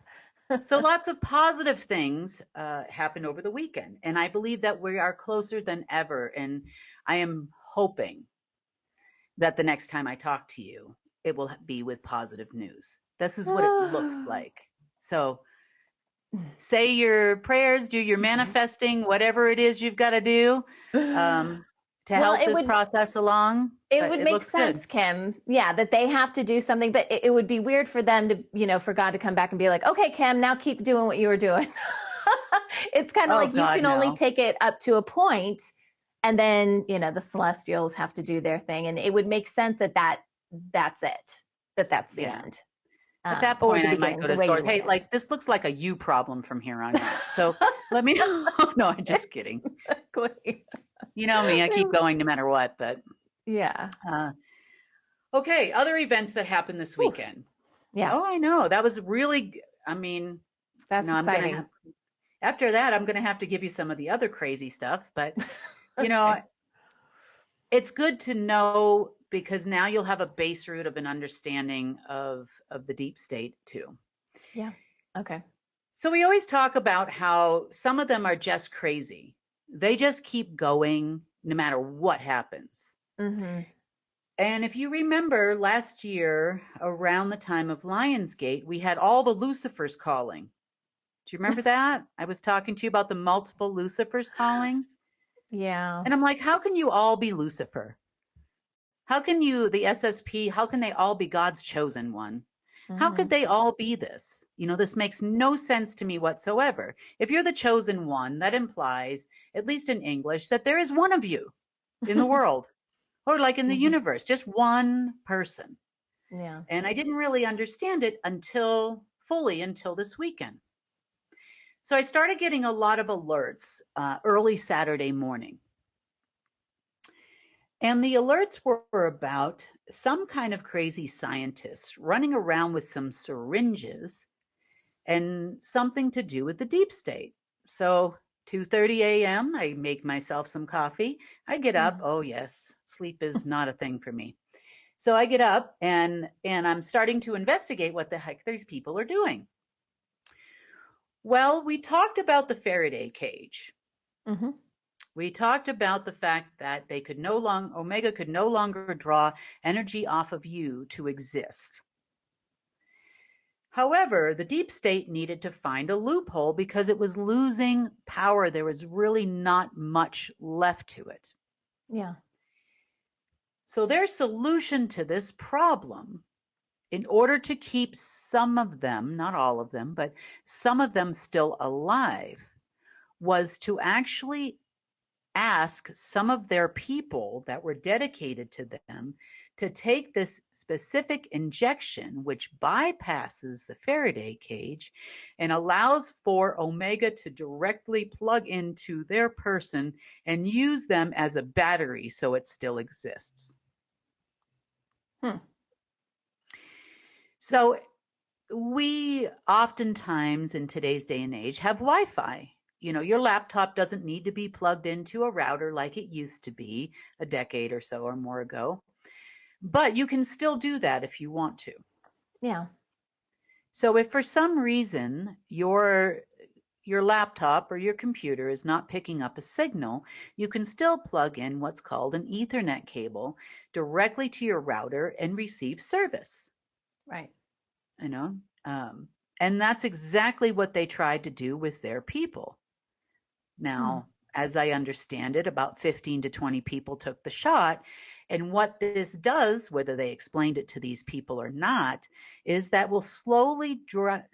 So lots of positive things happened over the weekend. And I believe that we are closer than ever. And I am hoping that the next time I talk to you, it will be with positive news. This is what it looks like. So say your prayers, do your manifesting, whatever it is you've got to do to help this process along. It would make sense, good. Kim. Yeah, that they have to do something, but it would be weird for them to, for God to come back and be like, okay, Kim, now keep doing what you were doing. It's kind of like God, you can only take it up to a point, and then, the celestials have to do their thing. And it would make sense that that's it, that's the end. At that point, I might go to source. Hey, like, this looks like a you problem from here on out. So let me know. No, I'm just kidding. You know me, I keep going no matter what, but. Yeah. Okay, other events that happened this weekend. Yeah. Oh, I know. That was really, that's exciting. After that, I'm going to have to give you some of the other crazy stuff, but, it's good to know, because now you'll have a base root of an understanding of the deep state too. Yeah. Okay. So we always talk about how some of them are just crazy. They just keep going no matter what happens. Mm-hmm. And if you remember last year around the time of Lionsgate, we had all the Lucifers calling. Do you remember that? I was talking to you about the multiple Lucifers calling. Yeah. And I'm like, how can you all be Lucifer? How can you, the SSP, how can they all be God's chosen one? Mm-hmm. How could they all be this? This makes no sense to me whatsoever. If you're the chosen one, that implies, at least in English, that there is one of you in the world, or like in the universe, just one person. Yeah. And I didn't really understand it until this weekend. So I started getting a lot of alerts early Saturday morning. And the alerts were about some kind of crazy scientist running around with some syringes and something to do with the deep state. So 2:30 a.m., I make myself some coffee. I get up. Oh, yes, sleep is not a thing for me. So I get up and I'm starting to investigate what the heck these people are doing. Well, we talked about the Faraday cage. Mm-hmm. We talked about the fact that Omega could no longer draw energy off of you to exist. However, the deep state needed to find a loophole because it was losing power. There was really not much left to it. Yeah. So their solution to this problem, in order to keep some of them, not all of them, but some of them still alive, was to actually ask some of their people that were dedicated to them to take this specific injection, which bypasses the Faraday cage and allows for Omega to directly plug into their person and use them as a battery so it still exists. So we oftentimes in today's day and age have Wi-Fi. Your laptop doesn't need to be plugged into a router like it used to be a decade or so or more ago. But you can still do that if you want to. Yeah. So if for some reason your laptop or your computer is not picking up a signal, you can still plug in what's called an Ethernet cable directly to your router and receive service. Right. And that's exactly what they tried to do with their people. Now, as I understand it, about 15 to 20 people took the shot. And what this does, whether they explained it to these people or not, is that will slowly drain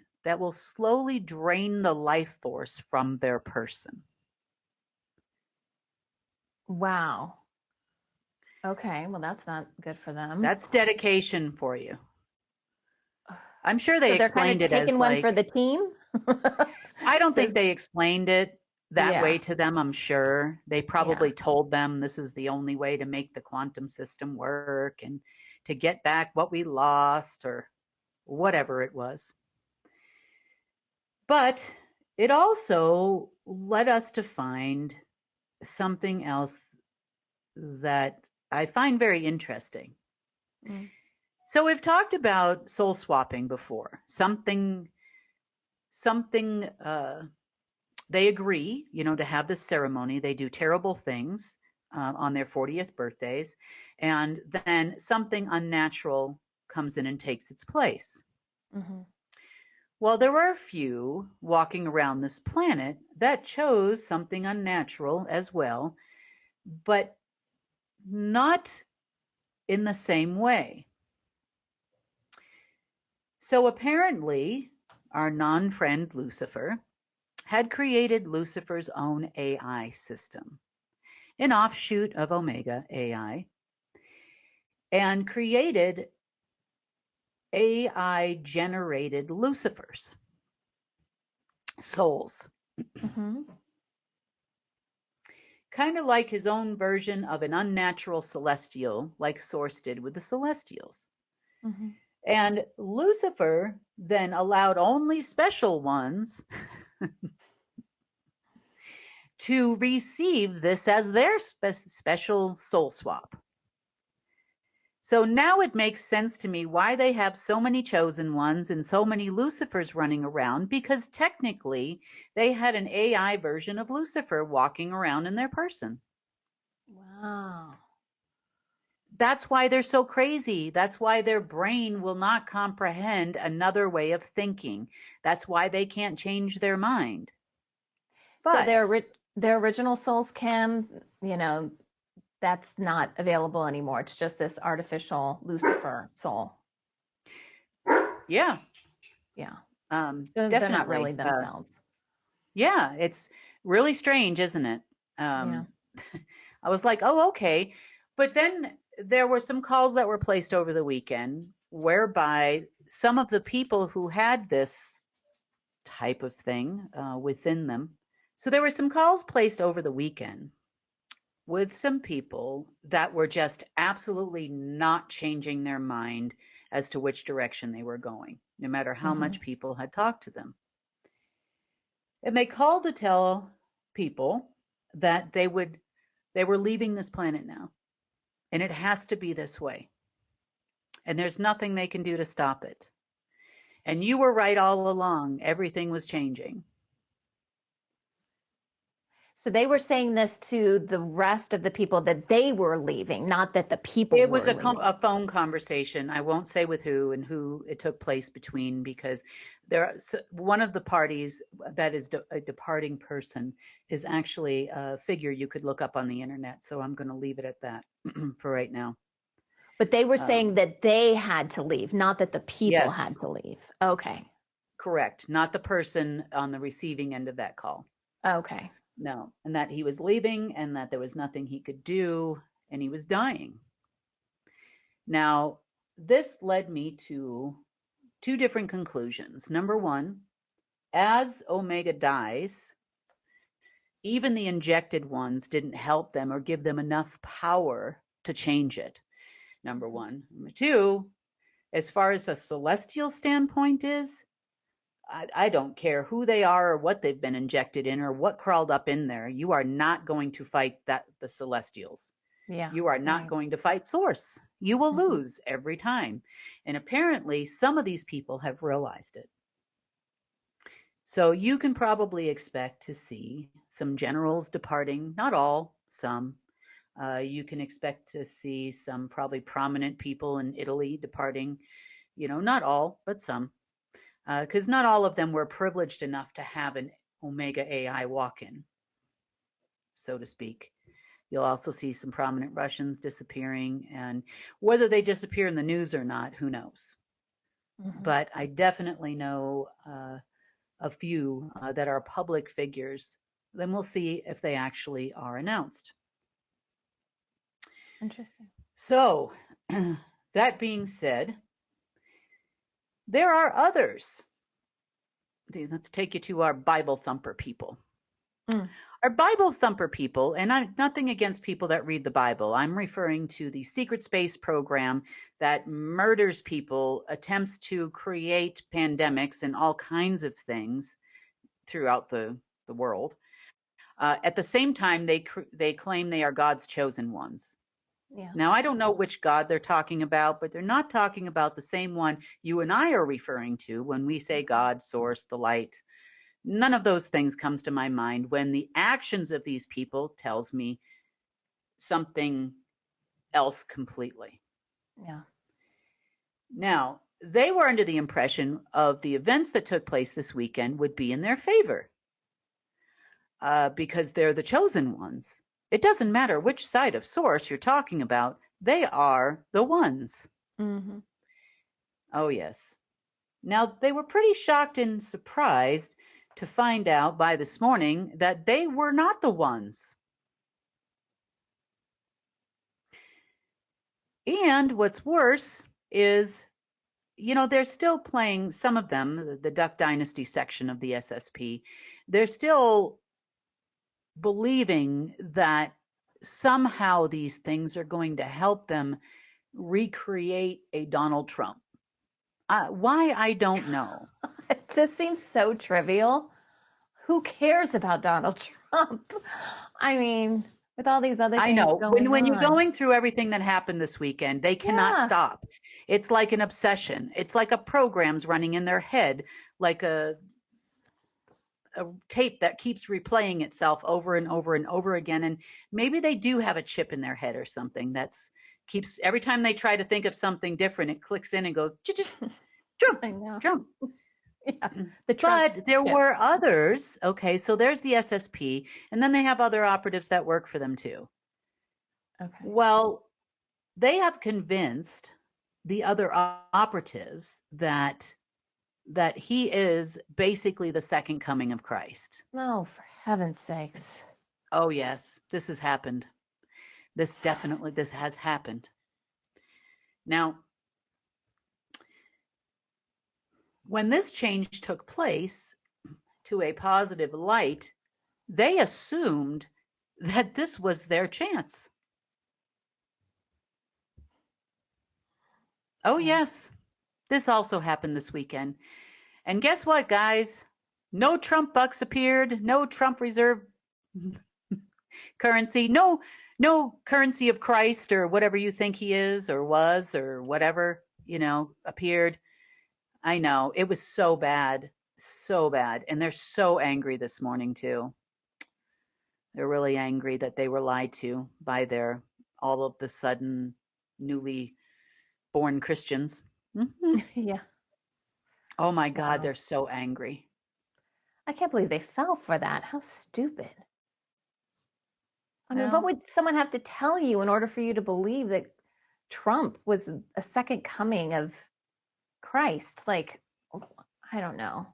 the life force from their person. Wow. Okay, well, that's not good for them. That's dedication for you. I'm sure they explained it as taking one for the team. I don't think they explained it that way to them, I'm sure. They probably told them this is the only way to make the quantum system work and to get back what we lost or whatever it was. But it also led us to find something else that I find very interesting. So we've talked about soul swapping before. Something they agree, to have this ceremony. They do terrible things on their 40th birthdays, and then something unnatural comes in and takes its place. Well, there were a few walking around this planet that chose something unnatural as well, but not in the same way. So apparently, our non-friend Lucifer had created Lucifer's own AI system, an offshoot of Omega AI, and created AI-generated Lucifers, souls. Kind of like his own version of an unnatural celestial, like Source did with the Celestials. And Lucifer then allowed only special ones to receive this as their special soul swap. So now it makes sense to me why they have so many chosen ones and so many Lucifers running around, because technically they had an AI version of Lucifer walking around in their person. Wow. That's why they're so crazy. That's why their brain will not comprehend another way of thinking. That's why they can't change their mind. So their original souls, Kim, that's not available anymore. It's just this artificial Lucifer soul. Yeah. They're not really themselves. It's really strange, isn't it? I was like, oh, okay. But then there were some calls that were placed over the weekend whereby some of the people who had this type of thing within them. So there were some calls placed over the weekend with some people that were just absolutely not changing their mind as to which direction they were going, no matter how much people had talked to them. And they called to tell people that they were leaving this planet now, and it has to be this way. And there's nothing they can do to stop it. And you were right all along. Everything was changing. So they were saying this to the rest of the people that they were leaving, not that the people It was were a phone conversation. I won't say with who and who it took place between, because one of the parties that is a departing person is actually a figure you could look up on the internet. So I'm going to leave it at that for right now. But they were saying that they had to leave, not that the people had to leave. Okay. Correct. Not the person on the receiving end of that call. Okay. No. And that he was leaving and that there was nothing he could do and he was dying. Now, this led me to two different conclusions. Number one, as Omega dies, even the injected ones didn't help them or give them enough power to change it. Number one. Number two, as far as a celestial standpoint is, I don't care who they are or what they've been injected in or what crawled up in there. You are not going to fight the celestials. Yeah. You are not going to fight Source. You will lose every time. And apparently some of these people have realized it. So you can probably expect to see some generals departing, not all, some. You can expect to see some probably prominent people in Italy departing, not all, but some. Because not all of them were privileged enough to have an Omega AI walk-in, so to speak. You'll also see some prominent Russians disappearing, and whether they disappear in the news or not, who knows? But I definitely know a few that are public figures. Then we'll see if they actually are announced. Interesting. So, that being said, there are others. Let's take you to our Bible thumper people. Our Bible thumper people, and nothing against people that read the Bible. I'm referring to the secret space program that murders people, attempts to create pandemics and all kinds of things throughout the world. At the same time, they claim they are God's chosen ones. Yeah. Now, I don't know which God they're talking about, but they're not talking about the same one you and I are referring to when we say God, source, the light. None of those things comes to my mind when the actions of these people tells me something else completely. Yeah. Now, they were under the impression of the events that took place this weekend would be in their favor because they're the chosen ones. It doesn't matter which side of source you're talking about. They are the ones. Mm-hmm. Oh, yes. Now, they were pretty shocked and surprised to find out by this morning that they were not the ones. And what's worse is, they're still playing, some of them, the Duck Dynasty section of the SSP, they're still believing that somehow these things are going to help them recreate a Donald Trump. Why, I don't know. It just seems so trivial. Who cares about Donald Trump? I mean, with all these other things I know. going When on. you're going through everything that happened this weekend, they cannot stop. It's like an obsession. It's like a program's running in their head, like a tape that keeps replaying itself over and over and over again. And maybe they do have a chip in their head or something that's keeps, every time they try to think of something different, it clicks in and goes, Trump, Trump. Yeah, but there were others. Okay, so there's the SSP, and then they have other operatives that work for them too. Okay. Well, they have convinced the other operatives that he is basically the second coming of Christ. Oh, for heaven's sakes. Oh, yes, this has happened. This has happened. Now, when this change took place to a positive light, they assumed that this was their chance. Oh, yes. This also happened this weekend. And guess what, guys? No Trump bucks appeared. No Trump reserve currency. No currency of Christ or whatever you think he is or was or whatever, appeared. I know. It was so bad. So bad. And they're so angry this morning, too. They're really angry that they were lied to by their all of the sudden newly born Christians. Mm-hmm. Yeah. Oh, my God. Wow. They're so angry. I can't believe they fell for that. How stupid. I mean, what would someone have to tell you in order for you to believe that Trump was a second coming of Christ? Like, I don't know.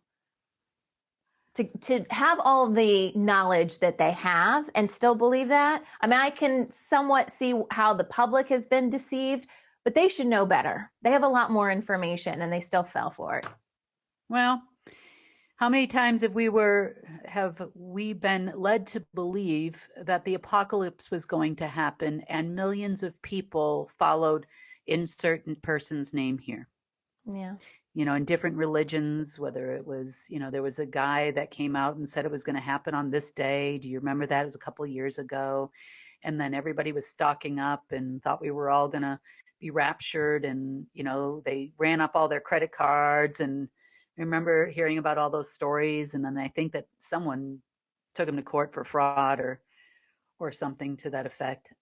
To have all the knowledge that they have and still believe that, I mean, I can somewhat see how the public has been deceived, but they should know better. They have a lot more information and they still fell for it. Well, how many times have we been led to believe that the apocalypse was going to happen and millions of people followed insert person's name here? Yeah. In different religions, whether it was, there was a guy that came out and said it was going to happen on this day. Do you remember that? It was a couple of years ago. And then everybody was stocking up and thought we were all going to be raptured. And, they ran up all their credit cards. And I remember hearing about all those stories. And then I think that someone took him to court for fraud or something to that effect.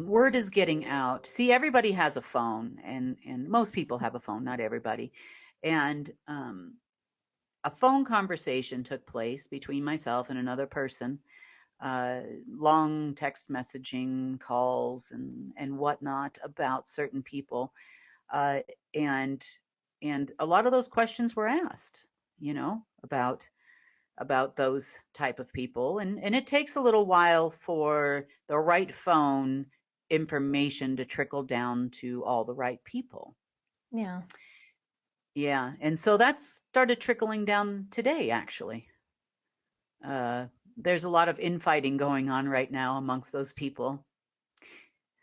Word is getting out. See, everybody has a phone, and most people have a phone, not everybody. And a phone conversation took place between myself and another person, long text messaging calls and whatnot about certain people. And a lot of those questions were asked, about those type of people. And it takes a little while for the right phone information to trickle down to all the right people. Yeah. Yeah. And so that started trickling down today, actually. There's a lot of infighting going on right now amongst those people.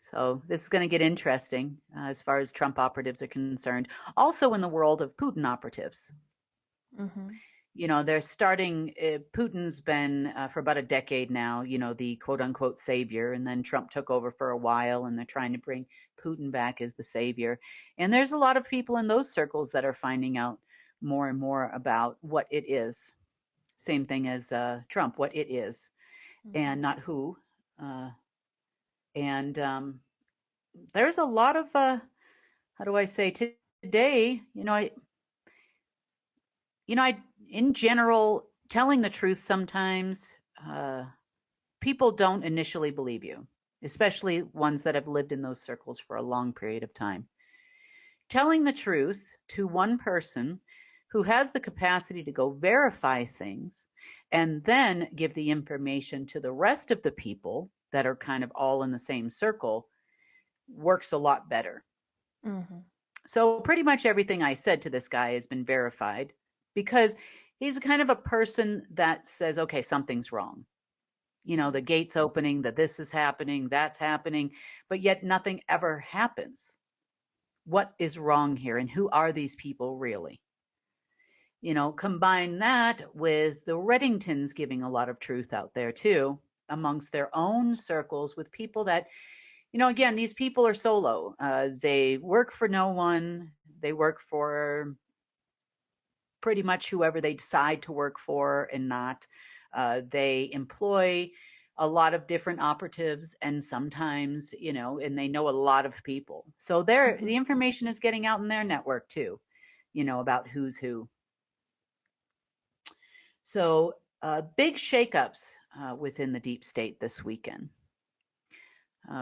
So this is going to get interesting as far as Trump operatives are concerned. Also in the world of Putin operatives. Mm-hmm. You know, they're starting, Putin's been for about a decade now, you know, the quote unquote savior. And then Trump took over for a while and they're trying to bring Putin back as the savior. And there's a lot of people in those circles that are finding out more and more about what it is. Same thing as Trump, what it is, and not who. And there's a lot of, how do I say, today, in general, telling the truth sometimes, people don't initially believe you, especially ones that have lived in those circles for a long period of time. Telling the truth to one person who has the capacity to go verify things and then give the information to the rest of the people that are kind of all in the same circle works a lot better. Mm-hmm. So pretty much everything I said to this guy has been verified because he's kind of a person that says, okay, something's wrong. You know, the gate's opening, that this is happening, that's happening, but yet nothing ever happens. What is wrong here? And who are these people really? You know, combine that with the Reddingtons giving a lot of truth out there too, amongst their own circles with people that, you know, again, these people are solo. They work for no one. They work for pretty much whoever they decide to work for and not. They employ a lot of different operatives and sometimes, you know, and they know a lot of people. So the information is getting out in their network too, you know, about who's who. So big shakeups within the deep state this weekend.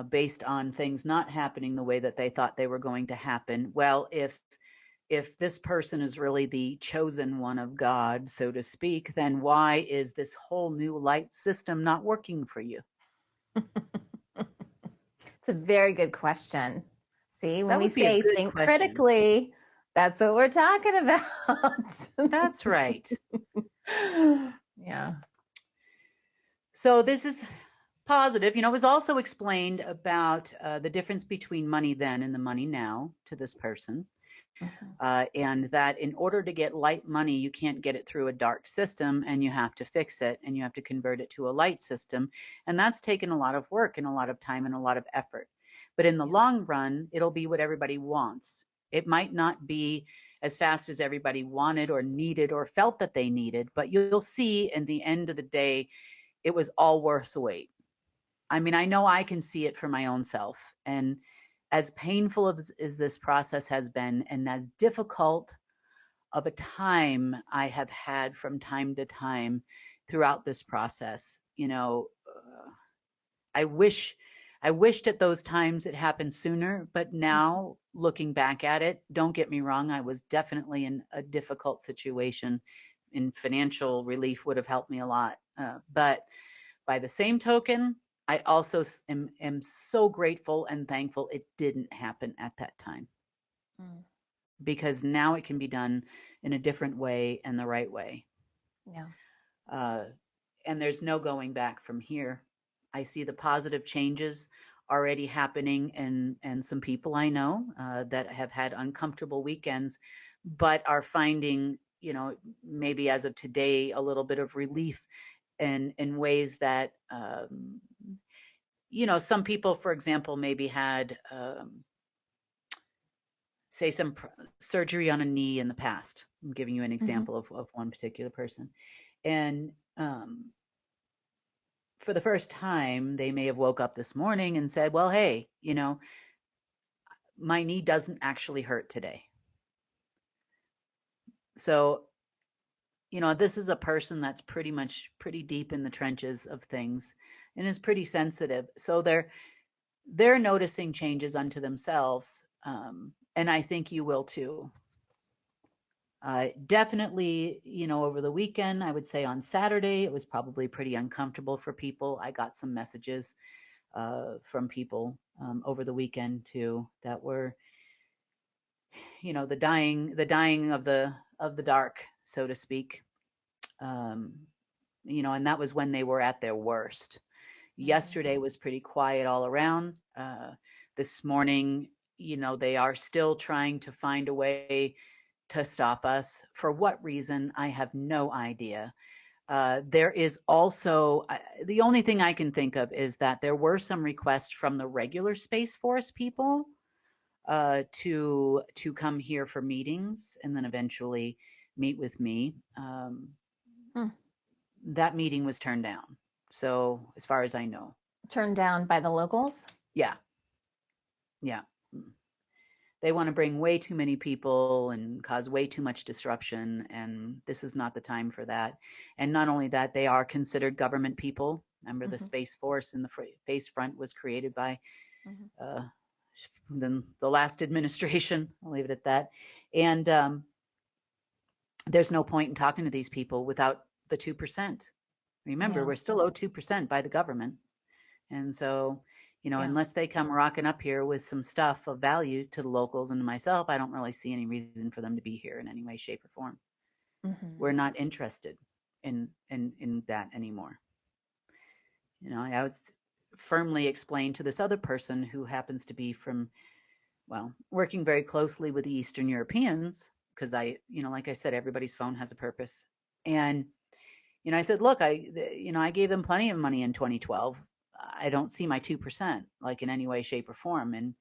Based on things not happening the way that they thought they were going to happen. Well, if this person is really the chosen one of God, so to speak, then why is this whole new light system not working for you? It's a very good question. See, when we would be a say good think question. critically, that's what we're talking about. That's right. Yeah. So this is positive. You know, it was also explained about the difference between money then and the money now to this person. And that in order to get light money, you can't get it through a dark system and you have to fix it and you have to convert it to a light system. And that's taken a lot of work and a lot of time and a lot of effort. But in the long run, it'll be what everybody wants. It might not be as fast as everybody wanted or needed or felt that they needed, but you'll see in the end of the day, it was all worth the wait. I mean, I know I can see it for my own self. And as painful as this process has been and as difficult of a time I have had from time to time throughout this process, you know, I wished at those times it happened sooner, but now looking back at it, don't get me wrong, I was definitely in a difficult situation and financial relief would have helped me a lot. But by the same token, I also am so grateful and thankful it didn't happen at that time. Because now it can be done in a different way and the right way. Yeah. And there's no going back from here. I see the positive changes already happening and some people I know that have had uncomfortable weekends, but are finding, you know, maybe as of today, a little bit of relief in ways that, you know, some people, for example, maybe had, say, some surgery on a knee in the past. I'm giving you an example of one particular person. And for the first time, they may have woke up this morning and said, well, hey, you know, my knee doesn't actually hurt today. So, you know, this is a person that's pretty deep in the trenches of things and is pretty sensitive. So they're noticing changes unto themselves. And I think you will too. Definitely, you know, over the weekend, I would say on Saturday, it was probably pretty uncomfortable for people. I got some messages from people over the weekend too that were, the dying of the dark, so to speak. And that was when they were at their worst. Yesterday was pretty quiet all around. This morning, they are still trying to find a way to stop us. For what reason, I have no idea. There is also, the only thing I can think of is that there were some requests from the regular Space Force people to come here for meetings and then eventually meet with me. That meeting was turned down. So as far as I know. Turned down by the locals? Yeah. They want to bring way too many people and cause way too much disruption, and this is not the time for that. And not only that, they are considered government people. Remember, the Space Force and the Face Front was created by the last administration. I'll leave it at that. And there's no point in talking to these people without the 2%. Remember, we're still owed 2% by the government. And so, unless they come rocking up here with some stuff of value to the locals and to myself, I don't really see any reason for them to be here in any way, shape, or form. We're not interested in that anymore. I was firmly explained to this other person who happens to be from, working very closely with the Eastern Europeans, because like I said, everybody's phone has a purpose. And I said, look, I gave them plenty of money in 2012. I don't see my 2% like in any way, shape, or form. And,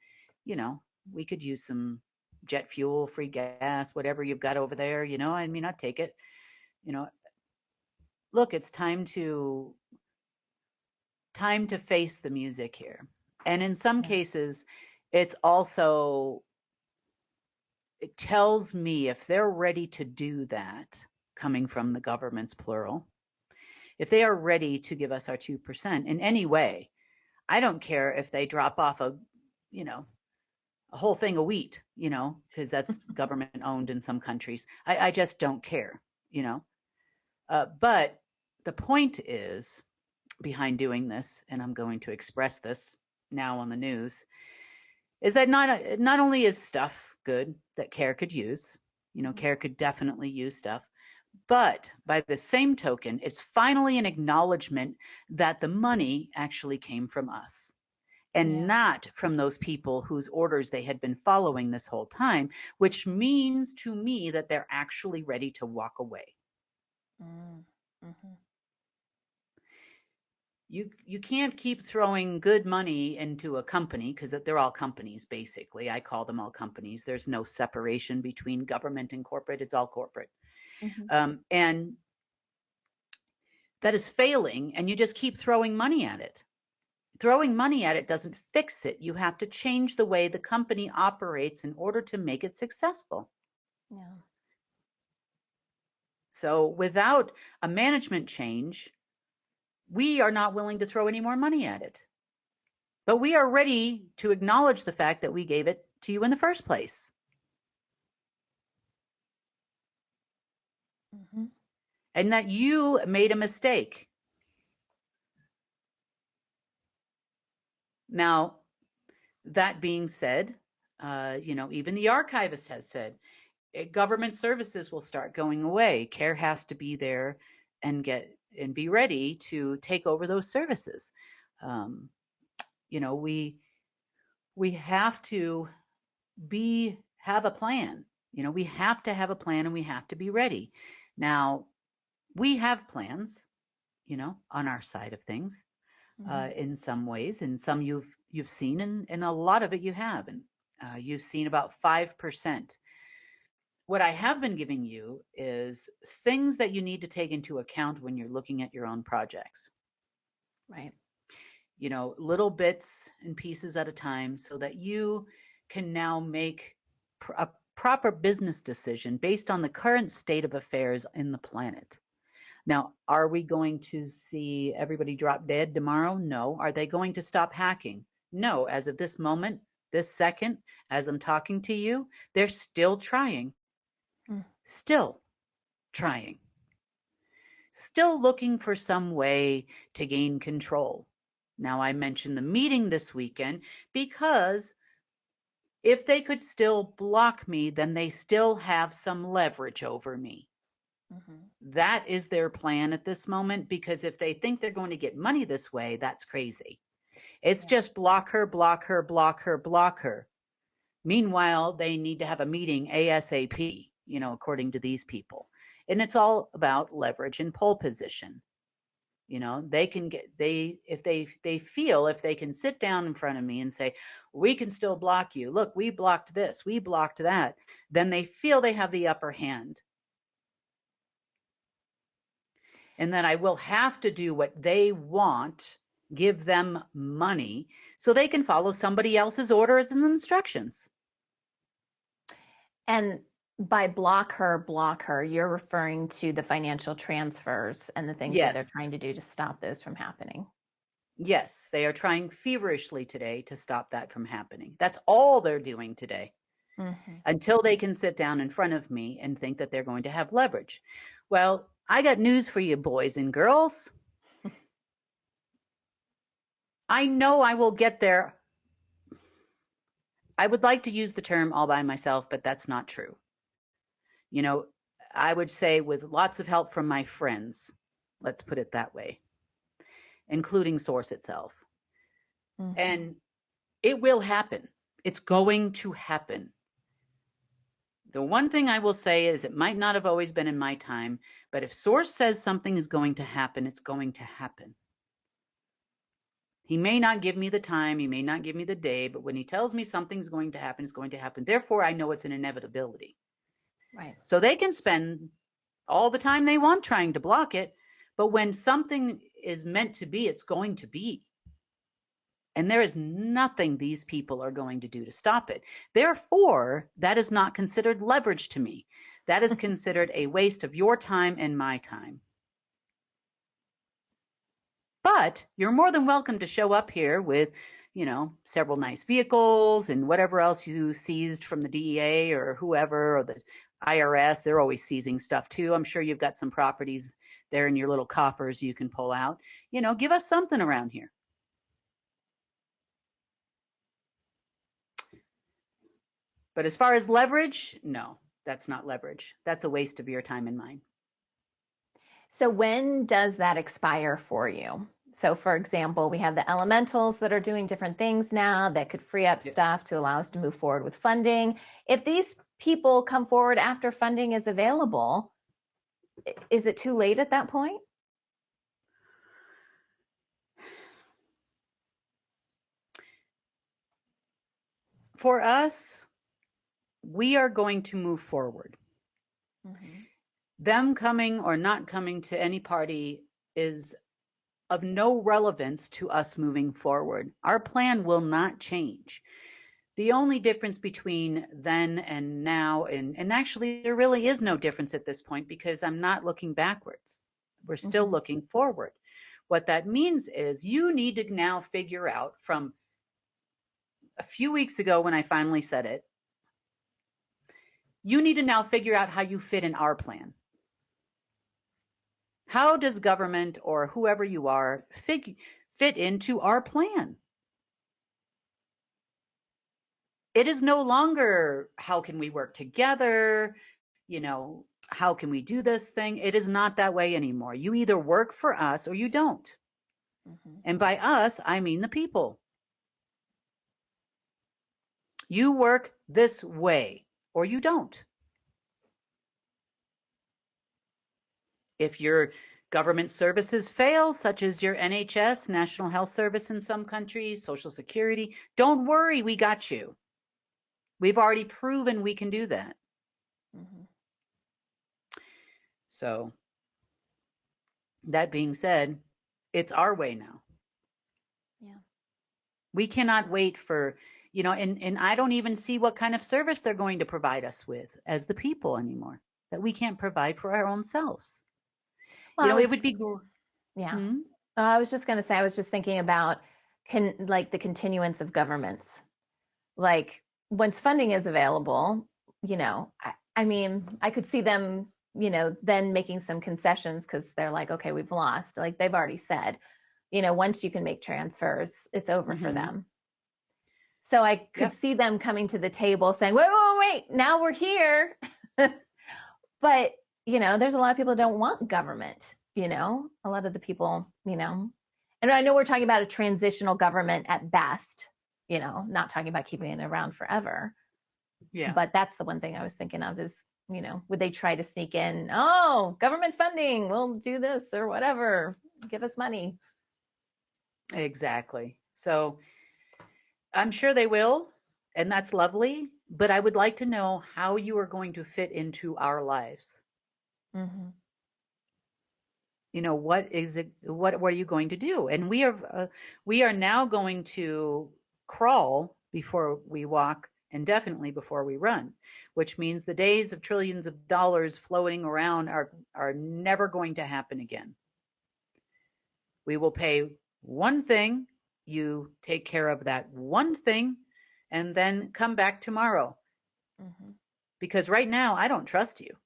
we could use some jet fuel, free gas, whatever you've got over there, I'd take it. Look, it's time to face the music here. And in some cases, it tells me if they're ready to do that, coming from the governments, plural, if they are ready to give us our 2% in any way, I don't care if they drop off a whole thing of wheat, because that's government owned in some countries. I just don't care, but the point is behind doing this, and I'm going to express this now on the news, is that not only is stuff good that CARE could use, CARE could definitely use stuff, but by the same token, it's finally an acknowledgement that the money actually came from us and not from those people whose orders they had been following this whole time, which means to me that they're actually ready to walk away. You can't keep throwing good money into a company, because they're all companies, basically. I call them all companies. There's no separation between government and corporate. It's all corporate. And that is failing, and you just keep throwing money at it. Throwing money at it doesn't fix it. You have to change the way the company operates in order to make it successful. So without a management change, we are not willing to throw any more money at it. But we are ready to acknowledge the fact that we gave it to you in the first place. And that you made a mistake. Now, that being said, even the archivist has said government services will start going away. CARE has to be there and be ready to take over those services. We have to have a plan. We have to have a plan, and we have to be ready. Now, we have plans, on our side of things, in some ways, and some you've seen, and a lot of it you haven't. You've seen about 5%. What I have been giving you is things that you need to take into account when you're looking at your own projects, right? Little bits and pieces at a time, so that you can now make a proper business decision based on the current state of affairs in the planet. Now, are we going to see everybody drop dead tomorrow? No. Are they going to stop hacking? No. As of this moment, this second, as I'm talking to you, they're still trying. Still trying. Still looking for some way to gain control. Now, I mentioned the meeting this weekend because if they could still block me, then they still have some leverage over me. That is their plan at this moment, because if they think they're going to get money this way, that's crazy. It's just block her, block her, block her, block her. Meanwhile, they need to have a meeting ASAP, according to these people. And it's all about leverage and pole position. They can if they feel if they can sit down in front of me and say, we can still block you. Look, we blocked this, we blocked that. Then they feel they have the upper hand. And then I will have to do what they want, give them money so they can follow somebody else's orders and instructions. And by block her, you're referring to the financial transfers and the things that they're trying to do to stop those from happening. Yes, they are trying feverishly today to stop that from happening. That's all they're doing today, until they can sit down in front of me and think that they're going to have leverage. Well, I got news for you, boys and girls. I know I will get there. I would like to use the term all by myself, but that's not true. I would say with lots of help from my friends, let's put it that way, including Source itself. And it will happen. It's going to happen. The one thing I will say is it might not have always been in my time, but if Source says something is going to happen, it's going to happen. He may not give me the time, he may not give me the day, but when he tells me something's going to happen, it's going to happen. Therefore, I know it's an inevitability. Right. So they can spend all the time they want trying to block it, but when something is meant to be, it's going to be. And there is nothing these people are going to do to stop it. Therefore, that is not considered leverage to me. That is considered a waste of your time and my time. But you're more than welcome to show up here with, several nice vehicles and whatever else you seized from the DEA or whoever, or the IRS. They're always seizing stuff too. I'm sure you've got some properties there in your little coffers you can pull out. Give us something around here. But as far as leverage, no, that's not leverage. That's a waste of your time and mine. So when does that expire for you? So for example, we have the elementals that are doing different things now that could free up stuff to allow us to move forward with funding. If these people come forward after funding is available, is it too late at that point? For us, we are going to move forward. Them coming or not coming to any party is of no relevance to us moving forward. Our plan will not change. The only difference between then and now, and actually there really is no difference at this point, because I'm not looking backwards. We're still looking forward. What that means is you need to now figure out, from a few weeks ago when I finally said it, you need to now figure out how you fit in our plan. How does government or whoever you are fit into our plan? It is no longer how can we work together, how can we do this thing? It is not that way anymore. You either work for us or you don't. And by us, I mean the people. You work this way or you don't. If your government services fail, such as your NHS, National Health Service in some countries, Social Security, don't worry, we got you. We've already proven we can do that. So, that being said, it's our way now. Yeah. We cannot wait for, and I don't even see what kind of service they're going to provide us with as the people anymore, that we can't provide for our own selves. Well, it would be. Yeah. I was just going to say, I was just thinking about the continuance of governments. Like once funding is available, I mean, I could see them, then making some concessions because they're like, okay, we've lost, like they've already said. once you can make transfers, it's over for them. So I could see them coming to the table saying, wait, now we're here. But, there's a lot of people that don't want government, a lot of the people, and I know we're talking about a transitional government at best, not talking about keeping it around forever. Yeah. But that's the one thing I was thinking of is, would they try to sneak in, oh, government funding, we'll do this or whatever, give us money. Exactly. So I'm sure they will, and that's lovely, but I would like to know how you are going to fit into our lives. Mm-hmm. What is it? What are you going to do? And we are now going to crawl before we walk, and definitely before we run, which means the days of trillions of dollars floating around are never going to happen again. We will pay one thing, you take care of that one thing, and then come back tomorrow. Mm-hmm. Because right now, I don't trust you.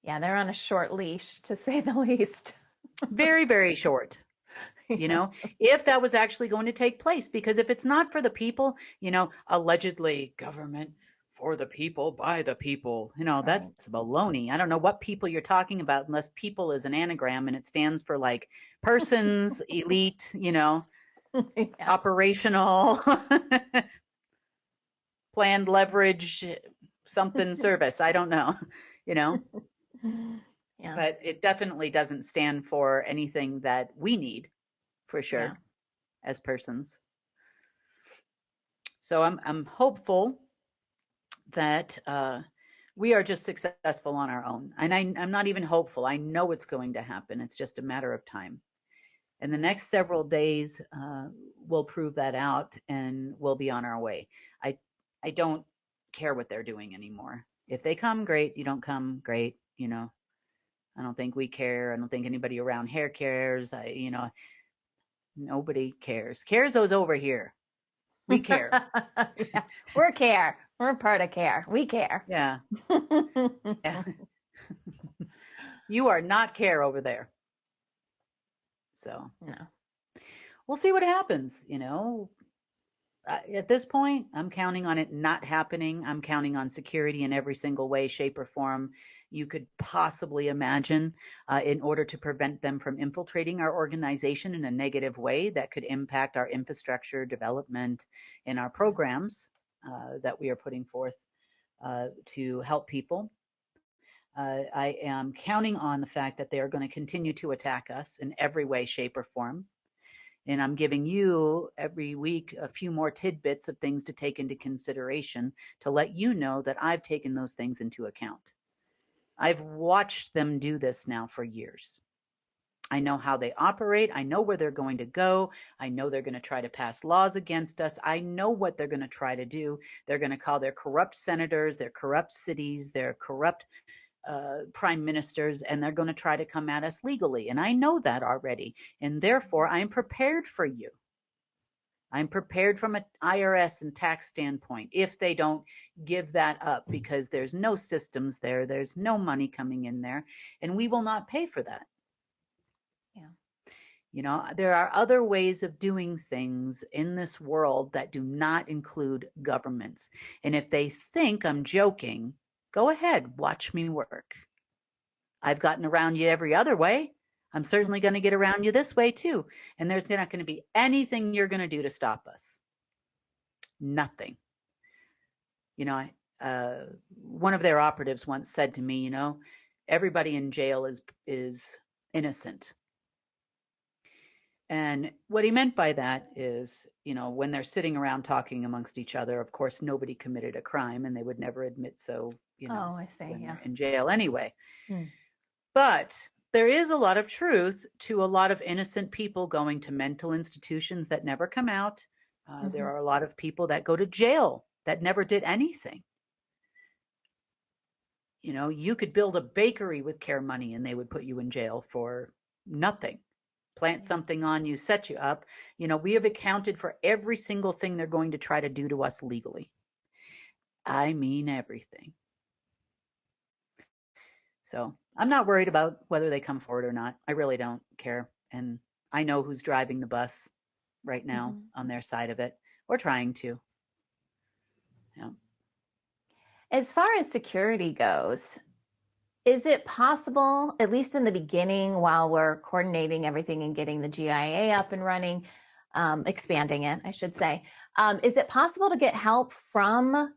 Yeah, they're on a short leash, to say the least. Very, very short. If that was actually going to take place, because if it's not for the people, allegedly government for the people, by the people, that's baloney. I don't know what people you're talking about unless people is an anagram and it stands for like persons, elite, operational, planned leverage, something service. I don't know, Yeah. But it definitely doesn't stand for anything that we need, for sure, as persons. So I'm hopeful that we are just successful on our own. And I'm not even hopeful. I know it's going to happen. It's just a matter of time. And the next several days will prove that out, and we'll be on our way. I don't care what they're doing anymore. If they come, great. You don't come, great. I don't think we care. I don't think anybody around here cares. Nobody cares. Cares those over here. We care. Yeah, we're care. We're part of care. We care. Yeah. Yeah. You are not care over there. So no. We'll see what happens. At this point, I'm counting on it not happening. I'm counting on security in every single way, shape, or form you could possibly imagine in order to prevent them from infiltrating our organization in a negative way that could impact our infrastructure development and our programs that we are putting forth to help people. I am counting on the fact that they are going to continue to attack us in every way, shape, or form. And I'm giving you every week a few more tidbits of things to take into consideration to let you know that I've taken those things into account. I've watched them do this now for years. I know how they operate. I know where they're going to go. I know they're going to try to pass laws against us. I know what they're going to try to do. They're going to call their corrupt senators, their corrupt cities, their corrupt prime ministers, and they're going to try to come at us legally. And I know that already. And therefore, I'm prepared for you. I'm prepared from an IRS and tax standpoint if they don't give that up, because there's no systems there. There's no money coming in there, and we will not pay for that. Yeah. There are other ways of doing things in this world that do not include governments. And if they think I'm joking, go ahead, watch me work. I've gotten around you every other way. I'm certainly going to get around you this way too. And there's not going to be anything you're going to do to stop us. Nothing. One of their operatives once said to me, everybody in jail is innocent. And what he meant by that is, when they're sitting around talking amongst each other, of course, nobody committed a crime and they would never admit so, I see, when yeah. they're in jail anyway. Hmm. But there is a lot of truth to a lot of innocent people going to mental institutions that never come out. There are a lot of people that go to jail that never did anything. You could build a bakery with care money and they would put you in jail for nothing. Plant something on you, set you up. We have accounted for every single thing they're going to try to do to us legally. I mean everything. So I'm not worried about whether they come forward or not. I really don't care. And I know who's driving the bus right now on their side of it, or trying to. Yeah. As far as security goes, is it possible, at least in the beginning, while we're coordinating everything and getting the GIA up and running, expanding it, I should say, is it possible to get help from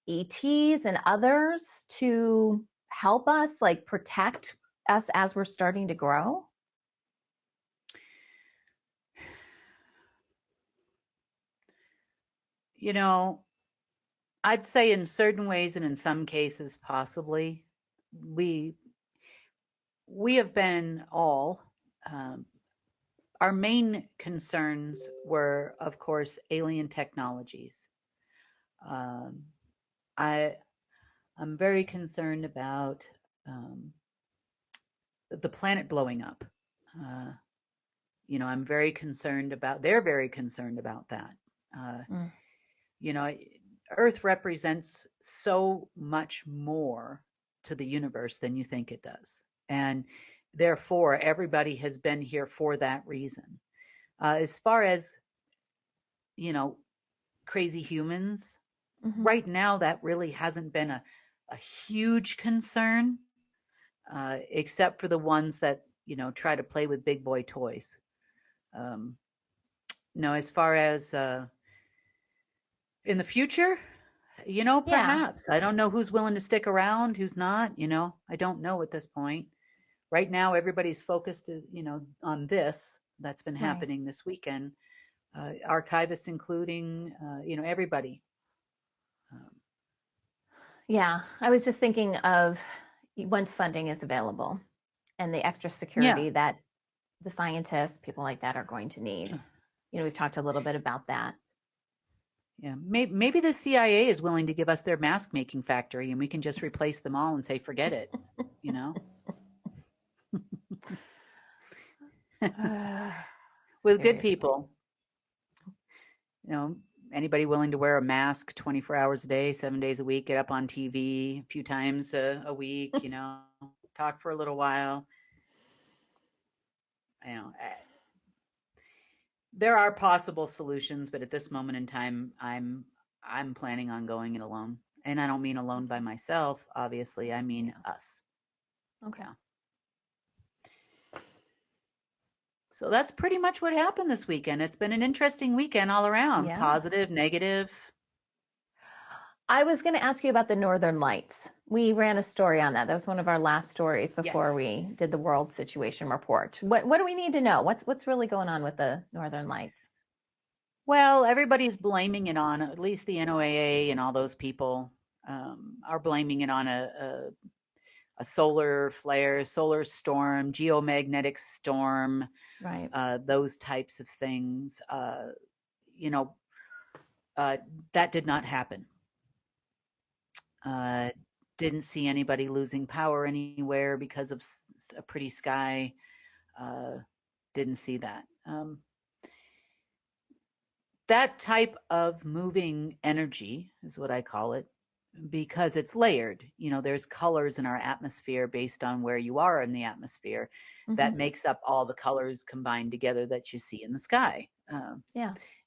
ETs and others to help us, like protect us as we're starting to grow? You know, I'd say in certain ways and in some cases possibly. We have been all, our main concerns were, of course, alien technologies. I'm very concerned about the planet blowing up. I'm very concerned about, they're very concerned about that. Earth represents so much more to the universe than you think it does. And therefore, everybody has been here for that reason. As far as, crazy humans, right now, that really hasn't been a huge concern, except for the ones that, try to play with big boy toys. As far as in the future, perhaps. I don't know who's willing to stick around, who's not, I don't know at this point. Right now, everybody's focused, on this that's been happening this weekend. Archivists including, everybody. Yeah, I was just thinking of once funding is available and the extra security that the scientists, people like that are going to need. We've talked a little bit about that. Yeah, maybe the CIA is willing to give us their mask making factory and we can just replace them all and say, forget it, with good people. Anybody willing to wear a mask 24 hours a day, 7 days a week, get up on TV a few times a week, talk for a little while. There are possible solutions, but at this moment in time, I'm planning on going it alone. And I don't mean alone by myself, obviously. I mean us. Okay. So that's pretty much what happened this weekend. It's been an interesting weekend all around, positive, negative. I was going to ask you about the Northern Lights. We ran a story on that. That was one of our last stories before we did the World Situation Report. What do we need to know? What's really going on with the Northern Lights? Well, everybody's blaming it on, at least the NOAA and all those people are blaming it on a solar flare, solar storm, geomagnetic storm, those types of things. That did not happen. Didn't see anybody losing power anywhere because of a pretty sky. Didn't see that. That type of moving energy is what I call it, because it's layered. There's colors in our atmosphere based on where you are in the atmosphere. That makes up all the colors combined together that you see in the sky. And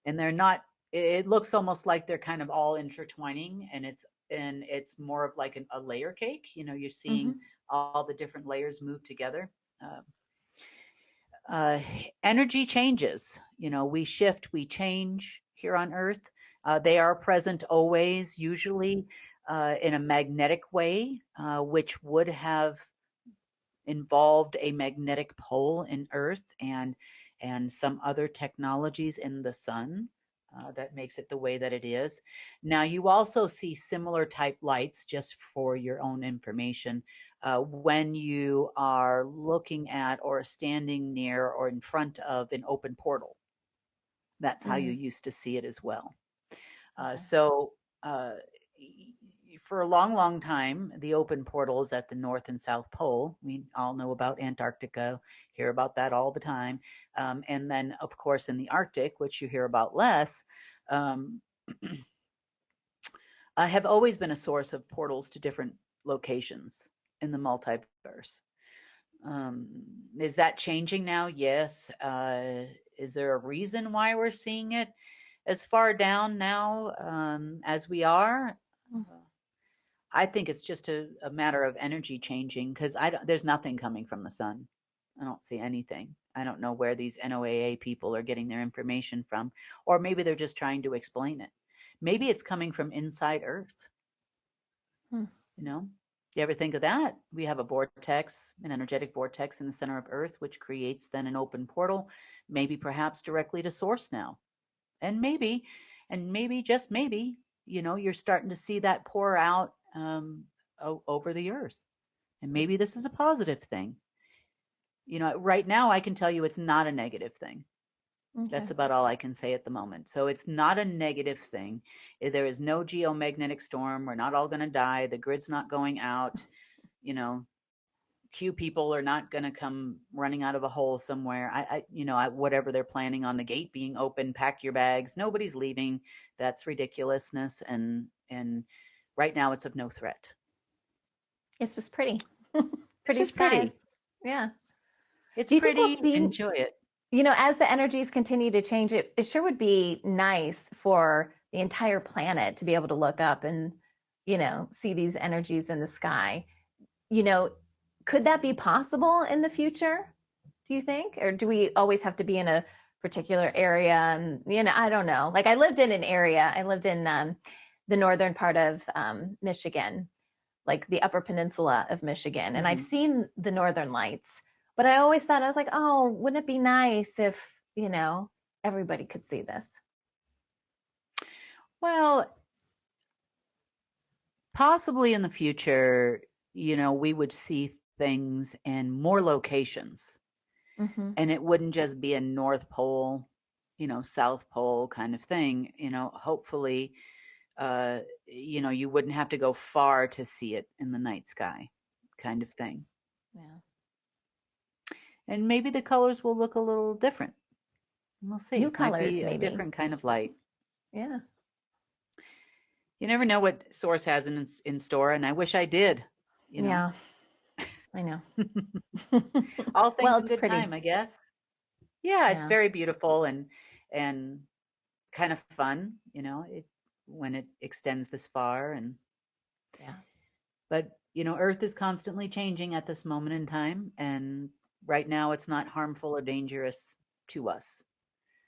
they're not, it looks almost like they're kind of all intertwining, and it's more of like a layer cake. You're seeing all the different layers move together. Energy changes. We shift, we change here on Earth. They are present always, usually in a magnetic way, which would have involved a magnetic pole in Earth and some other technologies in the sun. That makes it the way that it is. Now, you also see similar type lights, just for your own information, when you are looking at or standing near or in front of an open portal. That's how you used to see it as well. So for a long, long time, the open portals at the North and South Pole, we all know about Antarctica, hear about that all the time. And then, of course, in the Arctic, which you hear about less, have always been a source of portals to different locations in the multiverse. Is that changing now? Yes. Is there a reason why we're seeing it as far down now as we are? I think it's just a matter of energy changing, because there's nothing coming from the sun. I don't see anything. I don't know where these NOAA people are getting their information from, or maybe they're just trying to explain it. Maybe it's coming from inside Earth. You know, you ever think of that? We have a vortex, an energetic vortex in the center of Earth, which creates then an open portal, maybe perhaps directly to source now. And maybe, just maybe, you know, you're starting to see that pour out over the Earth. And maybe this is a positive thing. You know, right now I can tell you it's not a negative thing. Okay. That's about all I can say at the moment. So it's not a negative thing. There is no geomagnetic storm. We're not all going to die. The grid's not going out. You know, Q people are not going to come running out of a hole somewhere. Whatever they're planning on the gate being open, pack your bags. Nobody's leaving. That's ridiculousness. And right now it's of no threat. It's just pretty. It's just pretty. Yeah. It's pretty. Enjoy it. You know, as the energies continue to change, it sure would be nice for the entire planet to be able to look up and, you know, see these energies in the sky. You know, could that be possible in the future, do you think? Or do we always have to be in a particular area? And, you know, I don't know. Like I lived in an area. I lived in the northern part of Michigan, like the Upper Peninsula of Michigan. And I've seen the Northern Lights. But I always thought, I was like, oh, wouldn't it be nice if, you know, everybody could see this? Well, possibly in the future, you know, we would see things in more locations. And it wouldn't just be a North Pole, you know, South Pole kind of thing. You know, hopefully, you know, you wouldn't have to go far to see it in the night sky kind of thing. Yeah. And maybe the colors will look a little different. We'll see. New colors, maybe. A different kind of light. Yeah. You never know what Source has in store, and I wish I did. You know? Yeah, I know. All things well, in good time, I guess. Yeah, it's very beautiful and kind of fun. You know, when it extends this far, and But you know, Earth is constantly changing at this moment in time, and right now it's not harmful or dangerous to us.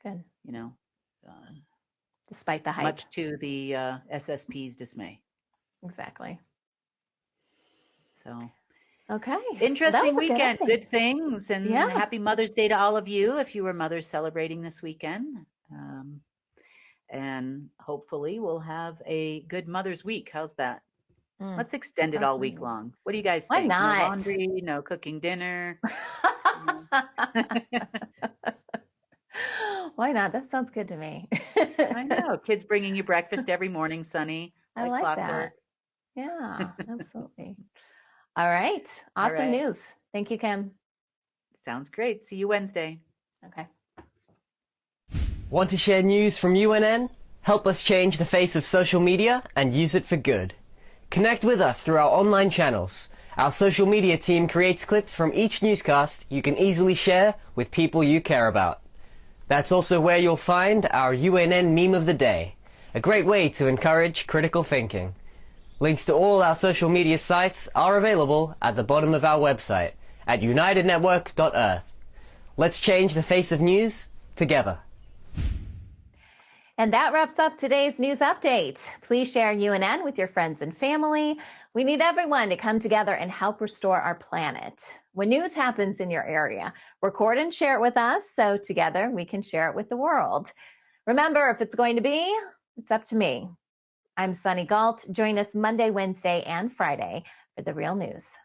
Good. You know, despite the hype. Much to the SSP's dismay. Exactly. So. Okay. Interesting weekend. Good things. And happy Mother's Day to all of you if you were mothers celebrating this weekend. And hopefully we'll have a good Mother's Week. How's that? Let's extend it all week long. What do you guys think? Why not? No laundry, no cooking dinner. Why not? That sounds good to me. I know. Kids bringing you breakfast every morning, Sunny. I like clockwork. that. Yeah, absolutely. All right. Awesome news. Thank you, Kim. Sounds great. See you Wednesday. Okay. Want to share news from UNN? Help us change the face of social media and use it for good. Connect with us through our online channels. Our social media team creates clips from each newscast you can easily share with people you care about. That's also where you'll find our UNN Meme of the Day, a great way to encourage critical thinking. Links to all our social media sites are available at the bottom of our website at unitednetwork.earth. Let's change the face of news together. And that wraps up today's news update. Please share UNN with your friends and family. We need everyone to come together and help restore our planet. When news happens in your area, record and share it with us so together we can share it with the world. Remember, if it's going to be, it's up to me. I'm Sunny Galt. Join us Monday, Wednesday, and Friday for the real news.